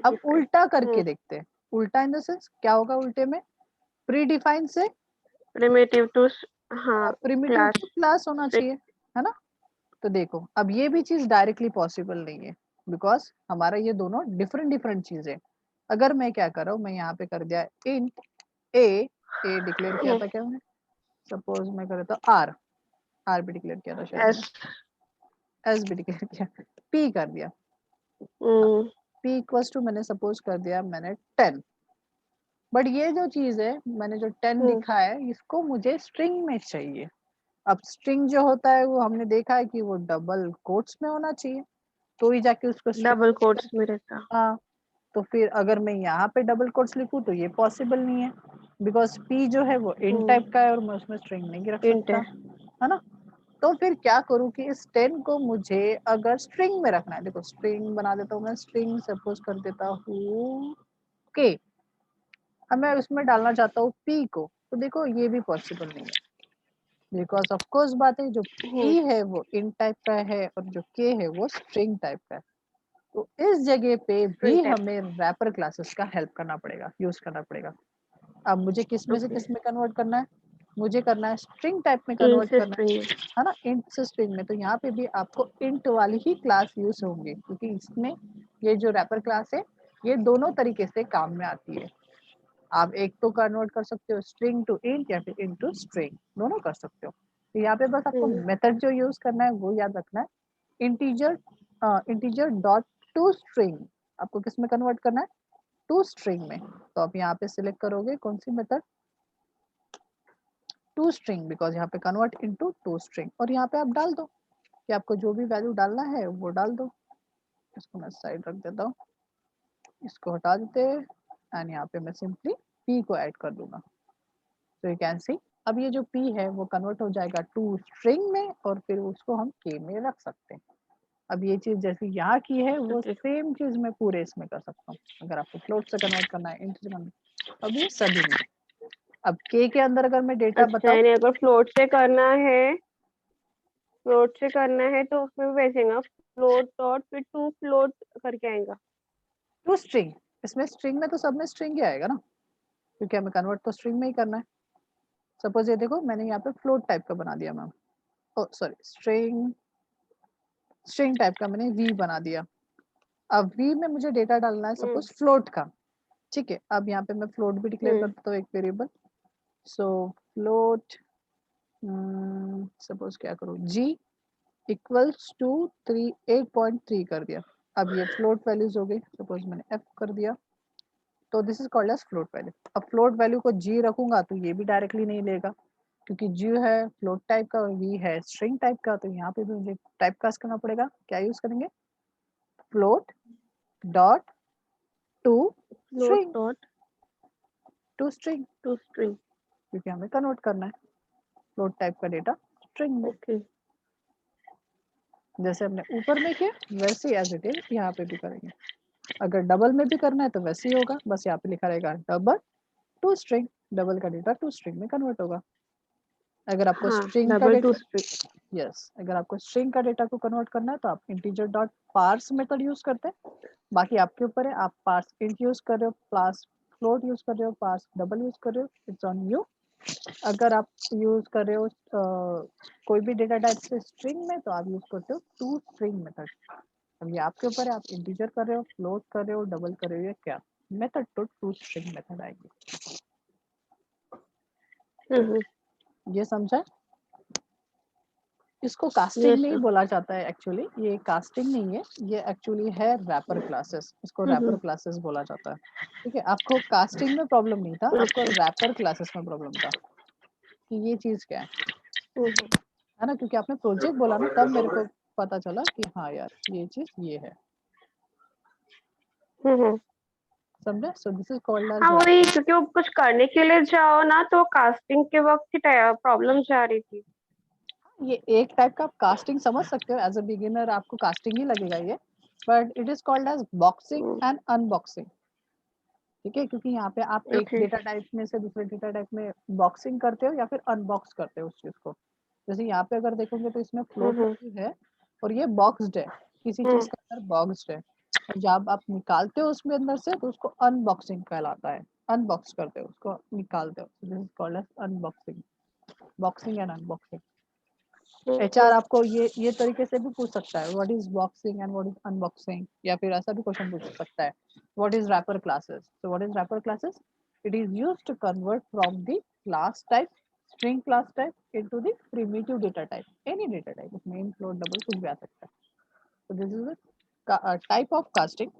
अब उल्टा करके देखते हैं, उल्टा इन द सेंस क्या होगा उल्टे में, प्रीडिफाइन से प्रिमिटिव टू हाँ प्रिमिटिव टू क्लास होना चाहिए, है ना। तो देखो अब ये भी चीज डायरेक्टली पॉसिबल नहीं है, बिकॉज हमारा ये दोनों डिफरेंट डिफरेंट चीजें। अगर मैं क्या कर रहा हूँ, मैं यहाँ पे कर दिया इंट ए डिक्लेयर किया था क्या मैंने, सपोज मैं कर देता हूँ आर भी डिक्लेयर किया था शायद मैंने, एस भी डिक्लेयर किया, पी कर दिया, पी इक्वल्स टू मैंने सपोज कर दिया मैंने 10। बट ये जो चीज है मैंने जो 10 लिखा है, इसको मुझे स्ट्रिंग में चाहिए। अब स्ट्रिंग जो होता है वो हमने देखा है कि वो डबल कोट्स में होना चाहिए, तो ही जाके उसको डबल कोट्स में रहता। हाँ, तो फिर अगर मैं यहाँ पे डबल कोट्स लिखूं तो ये पॉसिबल नहीं है, बिकॉज पी जो है वो इन टाइप का है और मैं उसमें स्ट्रिंग नहीं रख सकता, है ना। तो फिर क्या करूँ कि इस 10 को मुझे अगर स्ट्रिंग में रखना है, देखो स्ट्रिंग बना देता हूँ मैं, स्ट्रिंग सपोज कर देता हूँ के, अब मैं उसमें डालना चाहता हूँ पी को, तो देखो ये भी पॉसिबल नहीं है, बिकॉज ऑफ कोर्स बात है जो पी है वो इन टाइप का है और जो के है वो स्ट्रिंग टाइप का है। तो इस जगह पे भी हमें रैपर क्लासेस का हेल्प करना पड़ेगा, यूज करना पड़ेगा। अब मुझे किस में से किस में कन्वर्ट करना है, मुझे करना है स्ट्रिंग टाइप में कन्वर्ट करना है ना, इंट से स्ट्रिंग में। तो यहाँ पे भी आपको इंट वाली ही क्लास यूज होंगी, क्योंकि इसमें ये जो रैपर क्लास है ये दोनों तरीके से काम में आती है। आप एक तो कन्वर्ट कर सकते हो स्ट्रिंग टू इंट या फिर इंट टू स्ट्रिंग, दोनों कर सकते हो। तो यहाँ पे बस आपको मेथड जो यूज करना है वो याद रखना है, integer integer dot to string, आपको किस में कन्वर्ट करना है, टू स्ट्रिंग में। तो आप यहाँ पे सिलेक्ट करोगे कौन सी मेथड, टू स्ट्रिंग, बिकॉज यहाँ पे कन्वर्ट इनटू टू स्ट्रिंग, और यहाँ पे आप डाल दो कि आपको जो भी वैल्यू डालना है वो डाल दो। इसको मैं साइड रख देता हूँ, इसको हटा देते हैं, एंड यहाँ पे मैं सिंपली p को ऐड कर दूंगा। तो यू कैन सी अब ये जो p है वो कन्वर्ट हो जाएगा टू स्ट्रिंग में, और फिर उसको हम k में रख सकते हैं। अब ये चीज जैसे यहाँ की है वो सेम चीज मैं पूरे इसमें कर सकता हूँ। अगर आपको फ्लोट से कन्वर्ट करना है, इंट से कन्वर्ट, अब ये सभी में। अब k के अंदर अगर मैं डेटा बताऊं, अगर फ्लोट से करना है, फ्लोट से करना है तो उसमें भेजेगा फ्लोट डॉट फिर टू फ्लोट करके आएगा, टू स्ट्रिंग, इसमें स्ट्रिंग में तो सब में स्ट्रिंग ही आएगा ना, क्योंकि हमें कन्वर्ट तो स्ट्रिंग में ही करना है। सपोज ये देखो मैंने यहाँ पे फ्लोट टाइप का बना दिया मैम, ओ सॉरी स्ट्रिंग, स्ट्रिंग टाइप का मैंने वी बना दिया। अब वी में मुझे डेटा डालना है सपोज फ्लोट का, ठीक है। अब यहाँ पे मैं फ्लोट भी डिक्लेयर कर देता हूँ एक वेरिएबल, सो फ्लोट सपोज क्या करूँ, जी इक्वल्स टू 8.3 कर दिया। अब ये फ्लोट वैल्यूज हो गई, सपोज मैंने एफ कर दिया, तो this is called as float value. अब फ्लोट वैल्यू को जी रखूंगा तो ये भी डायरेक्टली नहीं लेगा, क्योंकि जी है फ्लोट टाइप का और वी है स्ट्रिंग टाइप का, तो यहाँ पे भी मुझे टाइप कास्ट करना पड़ेगा। क्या यूज करेंगे, float dot to string, to string, क्योंकि हमें कन्वर्ट करना है फ्लोट टाइप का डेटा स्ट्रिंग में। जैसे हमने ऊपर में किया वैसे एज इट इज यहाँ पे भी करेंगे। अगर डबल में भी करना है तो वैसे ही होगा, बस यहाँ पे लिखा रहेगा डबल टू स्ट्रिंग, डबल का डेटा टू स्ट्रिंग में कन्वर्ट होगा। अगर आपको स्ट्रिंग का डेटा, यस, अगर आपको स्ट्रिंग का डेटा को कन्वर्ट करना है तो आप integer dot parse method use करते हैं। बाकी आपके ऊपर है, आप पार्स इंट यूज कर रहे हो, पार्स फ्लोट यूज कर रहे हो, पार्स डबल यूज कर रहे हो, इट्स ऑन यू। अगर आप यूज कर रहे हो कोई भी डेटा टाइप से स्ट्रिंग में, तो आप यूज करते हो टू स्ट्रिंग मेथड। अब ये आपके ऊपर है, आप इंटीजर कर रहे हो, फ्लोट कर रहे हो, डबल कर रहे हो, या क्या मेथड, तो टू स्ट्रिंग मेथड आएगी। ये समझा, इसको कास्टिंग नहीं बोला जाता है एक्चुअली, ये कास्टिंग नहीं है, ये एक्चुअली है रैपर क्लासेस, इसको रैपर क्लासेस बोला जाता है। ठीक है, आपको कास्टिंग में प्रॉब्लम नहीं था, आपको रैपर क्लासेस में प्रॉब्लम था कि ये चीज क्या है ना, क्योंकि आपने प्रोजेक्ट बोला ना, तब मेरे को पता चला कि हाँ यार ये चीज ये है, समझे। So this is called as, वही, क्योंकि वो कुछ करने के लिए जाओ ना तो कास्टिंग के वक्त ही प्रॉब्लम जा रही थी। ये एक टाइप का कास्टिंग समझ सकते हो, एज अ बिगिनर आपको कास्टिंग ही लगेगा ये, but it is called as boxing and unboxing. ठीक है, क्योंकि यहाँ पे आप एक ओके। डेटा टाइप में से दूसरे डेटा टाइप में बॉक्सिंग करते हो या फिर अनबॉक्स करते हो उस चीज को। जैसे यहाँ पे अगर देखोगे तो इसमें फ्लोट वैल्यू है और ये बॉक्स्ड है, किसी चीज के अंदर बॉक्स्ड है, और जब आप निकालते हो उसमें अंदर से तो उसको अनबॉक्सिंग कहलाता है। अनबॉक्स करते हो उसको, निकालते हो, this is called as unboxing. Boxing and unboxing. HR आपको ये तरीके से भी पूछ सकता है, what is boxing and what is unboxing, या फिर ऐसा भी क्वेश्चन पूछ सकता है, what is wrapper classes. So what is wrapper classes, it is used to convert from the class type, string class type into the primitive data type, any data type, उसमें int float double कुछ भी आ सकता है। सो this is a type of casting,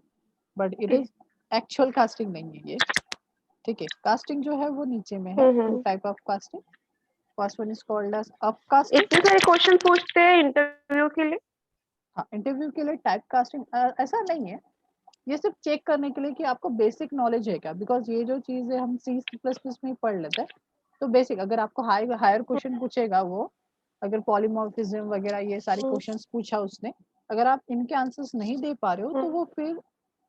but it is actual casting नहीं है ये। ठीक है, कास्टिंग जो है वो नीचे में है, two type of casting. First one is called as upcasting. इतने सारे क्वेश्चन पूछते हैं इंटरव्यू के लिए? हाँ, इंटरव्यू के लिए टाइप कास्टिंग ऐसा नहीं है, ये सिर्फ चेक करने के लिए कि आपको बेसिक नॉलेज है क्या, बिकॉज ये जो चीज है हम C++ में ही पढ़ लेते हैं, तो बेसिक अगर आपको हायर क्वेश्चन पूछेगा वो, अगर पॉलीमॉर्फिज्म वगैरह ये सारे क्वेश्चंस पूछा उसने, अगर आप इनके आंसर्स नहीं दे पा रहे हो तो वो फिर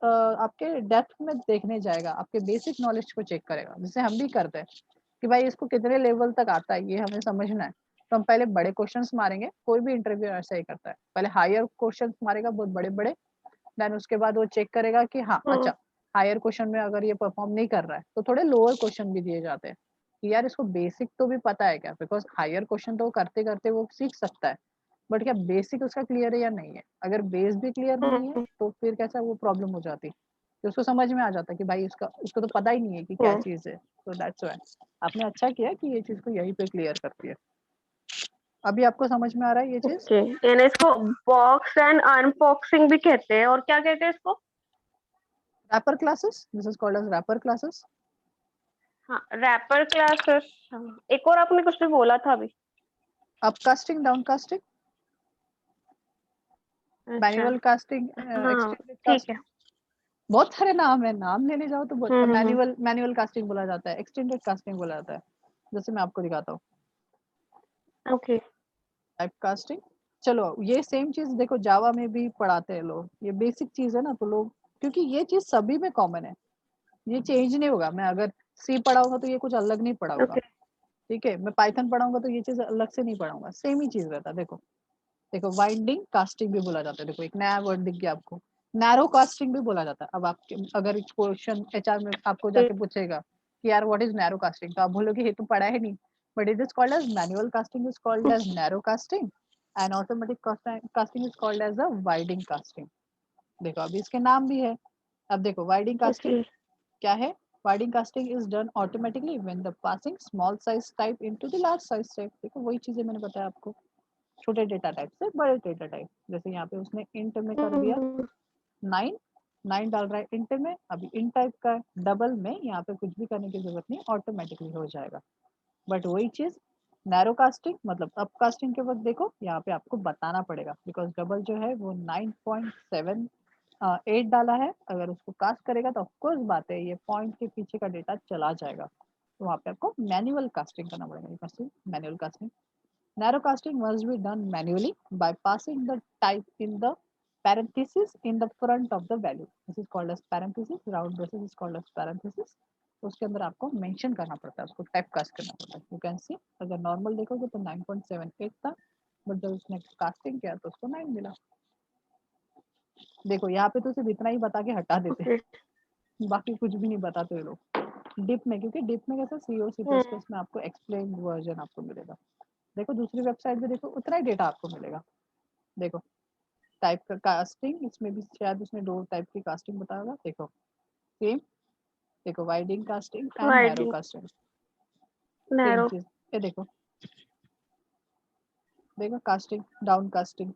आपके डेप्थ में देखने जाएगा, आपके बेसिक नॉलेज को चेक करेगा, जैसे हम भी करते हैं कि भाई इसको कितने लेवल तक आता है ये हमें समझना है, तो हम पहले बड़े क्वेश्चंस मारेंगे, कोई भी इंटरव्यू ऐसा ही करता है, पहले हायर क्वेश्चंस मारेगा बहुत बड़े बड़े, देन उसके बाद वो चेक करेगा कि हाँ अच्छा, हायर क्वेश्चन में अगर ये परफॉर्म नहीं कर रहा है तो थोड़े लोअर क्वेश्चन भी दिए जाते हैं कि यार इसको बेसिक तो भी पता है क्या, बिकॉज हायर क्वेश्चन तो करते करते वो सीख सकता है, बट क्या बेसिक उसका क्लियर है या नहीं है, अगर बेस भी क्लियर नहीं है तो फिर कैसा वो प्रॉब्लम हो जाती है, तो उसको समझ में आ जाता है कि भाई उसको तो पता ही नहीं है कि क्या चीज है, तो दैट्स व्हाई आपने अच्छा किया कि ये चीज को यहीं पे क्लियर करती है। अभी आपको समझ में आ रहा है ये चीज? ओके, यानी इसको बॉक्स एंड अनबॉक्सिंग भी कहते हैं, और क्या कहते हैं इसको? Wrapper classes, this is called as wrapper classes. हाँ, रैपर क्लासेस। एक और आपने कुछ भी बोला था अभी। अपकास्टिंग, डाउनकास्टिंग, अच्छा, मैनुअल कास्टिंग, हाँ एक्सटेंडेड ठीक है। कास्टिंग, बहुत सारे नाम है, नाम लेने जाओ तो बहुत, हम्म। मैनुअल कास्टिंग बोला जाता है, एक्सटेंडेड कास्टिंग बोला जाता है, जैसे मैं आपको दिखाता हूँ। ओके। टाइप कास्टिंग, चलो ये सेम चीज देखो जावा में भी पढ़ाते हैं लोग, ये बेसिक चीज है ना, तो लोग, क्योंकि ये चीज सभी में कॉमन है, ये चेंज नहीं होगा, मैं अगर सी पढ़ाऊंगा तो ये कुछ अलग नहीं पढ़ाऊंगा, ओके। ठीक है, मैं पाइथन पढ़ाऊंगा तो ये चीज अलग से नहीं पढ़ाऊंगा, सेम ही चीज रहता है। देखो देखो वाइंडिंग कास्टिंग भी बोला जाता है, देखो एक नया वर्ड दिख गया आपको, नैरो कास्टिंग भी बोला जाता है। अब आपके अगर क्वेश्चन एचआर में आपको जाके पूछेगा कि यार व्हाट इज नैरो कास्टिंग, तो आप बोलोगे ये तो पढ़ा है नहीं, but it is called as manual casting is called as narrow casting, and automatic casting is called as a widening casting. देखो अभी इसके नाम भी है। अब देखो वाइडिंग कास्टिंग ओके। क्या है, widening casting is done automatically when the passing small size type into the large size type. देखो वही चीजें मैंने बताया आपको, छोटे डेटा टाइप से बड़े डेटा टाइप, जैसे यहाँ पे उसने इंट में कर दिया 9, 9 डाल रहा है इंट में, अभी इंट टाइप का है, डबल में यहाँ पे कुछ भी करने की जरूरत नहीं, ऑटोमेटिकली हो जाएगा। बट वही चीज नैरो कास्टिंग मतलब अप कास्टिंग के वक्त देखो यहाँ पे आपको बताना पड़ेगा, बिकॉज डबल जो है वो 9.78 डाला है, अगर उसको कास्ट करेगा तो ऑफकोर्स बात है ये पॉइंट के पीछे का डेटा चला जाएगा, तो वहाँ पे आपको मैनुअल कास्टिंग करना पड़ेगा, manual casting. Narrow casting must be done manually by passing the type in the parenthesis in the front of the value. This is called as parenthesis. Round braces is called as parenthesis. तो उसके अंदर आपको mention करना पड़ता है, उसको type cast करना पड़ता है। यू कैन सी अगर नॉर्मल देखोगे तो 9.78 था, बट जब उसने कास्टिंग किया तो उसको 9 मिला। देखो यहाँ पे तो सिर्फ इतना ही बता के हटा देते हैं, बाकी कुछ भी नहीं बताते ये लोग। डिप में, क्योंकि डिप में कैसा C++ में आपको एक्सप्लेन वर्जन आपको मिलेगा। देखो दूसरी वेबसाइट पे देखो उतना ही डेटा आपको मिलेगा। देखो टाइप का कास्टिंग, इसमें भी शायद उसने 2 टाइप की कास्टिंग बताया होगा। देखो सेम, देखो widening casting and narrow widening, casting, same narrow. चीज। ये देखो, देखो कास्टिंग, डाउन कास्टिंग,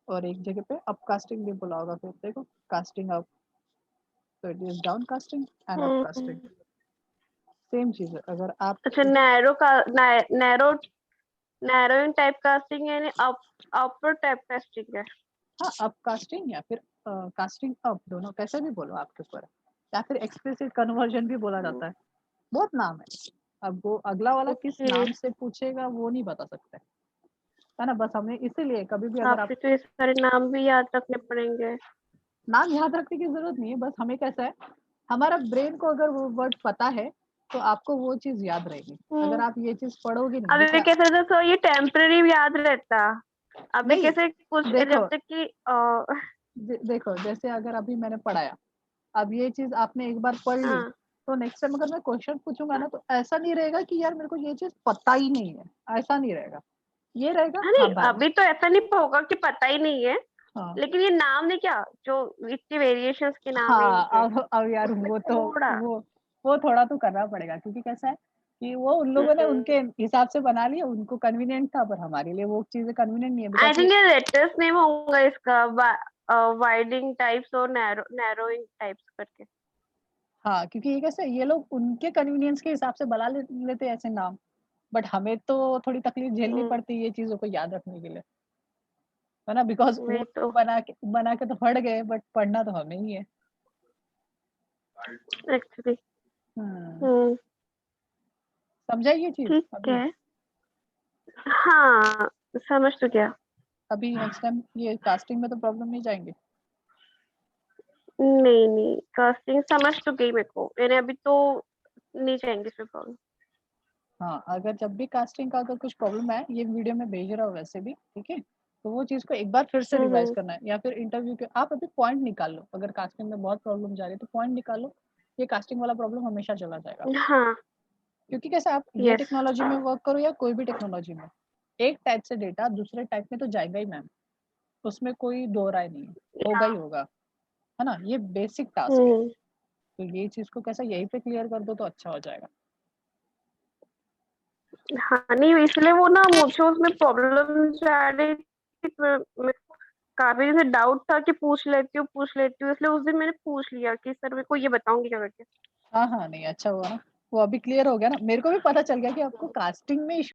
और एक जगह पे अप कास्टिंग भी बोला होगा, फिर देखो कास्टिंग अप, तो it is down casting and up casting, same चीज है। अगर आप अच्छा, नैरो का नैरो नैरो इन टाइप कास्टिंग यानी अपर टाइप कास्टिंग है। हाँ अप कास्टिंग या फिर कास्टिंग अप, दोनों कैसे भी बोलो आपके ऊपर है, या फिर एक्सप्लिसिट कन्वर्जन भी बोला जाता है, बहुत नाम है। अब वो अगला वाला किस ओके, नाम से पूछेगा वो नहीं बता सकते, है ना, बस हमें इसीलिए कभी भी अगर आप आपसे तो ये सारे नाम भी याद रखने पड़ेंगे। नाम याद रखने की जरूरत नहीं है, बस हमें कैसा है हमारा ब्रेन को अगर वो वर्ड पता है, तो आपको वो चीज़ याद रहेगी। अगर आप ये चीज़ पढ़ोगे नहीं, अभी जैसे कैसे था तो ये टेम्परेरी याद रहता। अभी नहीं, कैसे कुछ देखो जब तक कि देखो जैसे अगर अभी मैंने पढ़ाया, अब ये चीज़ आपने एक बार पढ़ ली, हाँ, तो नेक्स्ट टाइम अगर मैं क्वेश्चन पूछूँगा ना, तो ऐसा नहीं रहेगा कि यार मेरे को ये चीज़ पता ही नहीं है, ऐसा नहीं रहेगा। ये रहेगा हाँ, हाँ, नहीं भाई अभी तो ऐसा नहीं होगा कि पता ही नहीं है, हाँ, लेकिन ये नाम ने क्या जो इतने वेरिएशंस के नाम है हाँ, इनके, अब यार उसमें वो तो थोड़ा वो थोड़ा तो करना पड़ेगा क्योंकि कैसा है कि वो उन लोगों ने हुँ, उनके हिसाब से बना लिया, उनको कन्वीनिएंट था, पर हमारे लिए वो चीज़ें कन्वीनिएंट नहीं है आई बिकॉज़ ये थिंक ये लेटेस्ट नेम होगा इसका वाइडिंग टाइप्स और नैरोइंग टाइप्स करके। हाँ, क्योंकि ये कैसा है, ये लोग उनके कन्वीनियंस के हिसाब से बना लेते हैं ऐसे नाम, बट हमें तो थोड़ी तकलीफ झेलनी हुँ, पड़ती है ये चीज़ों को याद रखने के लिए, है ना? बिकॉज़ वो वही तो बना के तो हट गए, बट पढ़ना तो हमें ही है। एक्चुअली हुँ, हुँ, समझा ये चीज़ ठीक अभी? है। हाँ, समझ तो गया। अभी नेक्स्ट टाइम ये कास्टिंग में तो प्रॉब्लम नहीं जाएँगे? नहीं, नहीं, कास्टिंग समझ तो गई मेरे को। मैंने अभी तो नहीं जाएँगे इसमें प्रॉब्लम। हाँ, अगर जब भी कास्टिंग का अगर कुछ प्रॉब्लम आए, ये वीडियो मैं भेज रहा हूँ वैसे भी, ठीक है? तो वो चीज़ को एक बार फिर से हुँ, रिवाइज़ हुँ। करना है या फिर इंटरव्यू के आप अभी पॉइंट निकाल लो, अगर कास्टिंग में बहुत प्रॉब्लम जा रही है, तो पॉइंट निकालो, ये कास्टिंग वाला प्रॉब्लम हमेशा चला जाएगा। हाँ, क्योंकि कैसा आप ये यस। टेक्नोलॉजी में वर्क करो या कोई भी टेक्नोलॉजी में, एक टाइप से डेटा दूसरे टाइप में तो जाएगा ही मैम, उसमें कोई दो राय नहीं है, या होगा ही होगा, है ना? ये बेसिक टास्क है, हुँ। तो ये चीज़ को कैसा यहीं पे क्लियर कर दो तो अच्छा हो जाएगा। हाँ, नहीं इसलिए वो ना मुझे उसमें प्रॉब्लम जा रही थी मैं काफ़ी जैसे डाउट था कि पूछ लेती हूँ इसलिए उस दिन मैंने पूछ लिया कि सर मेरे को ये बताऊँगी क्या करके। हाँ, हाँ, नहीं अच्छा हुआ ना, वो अभी क्लियर हो गया ना, मेरे को भी पता चल गया कि आपको कास्टिंग में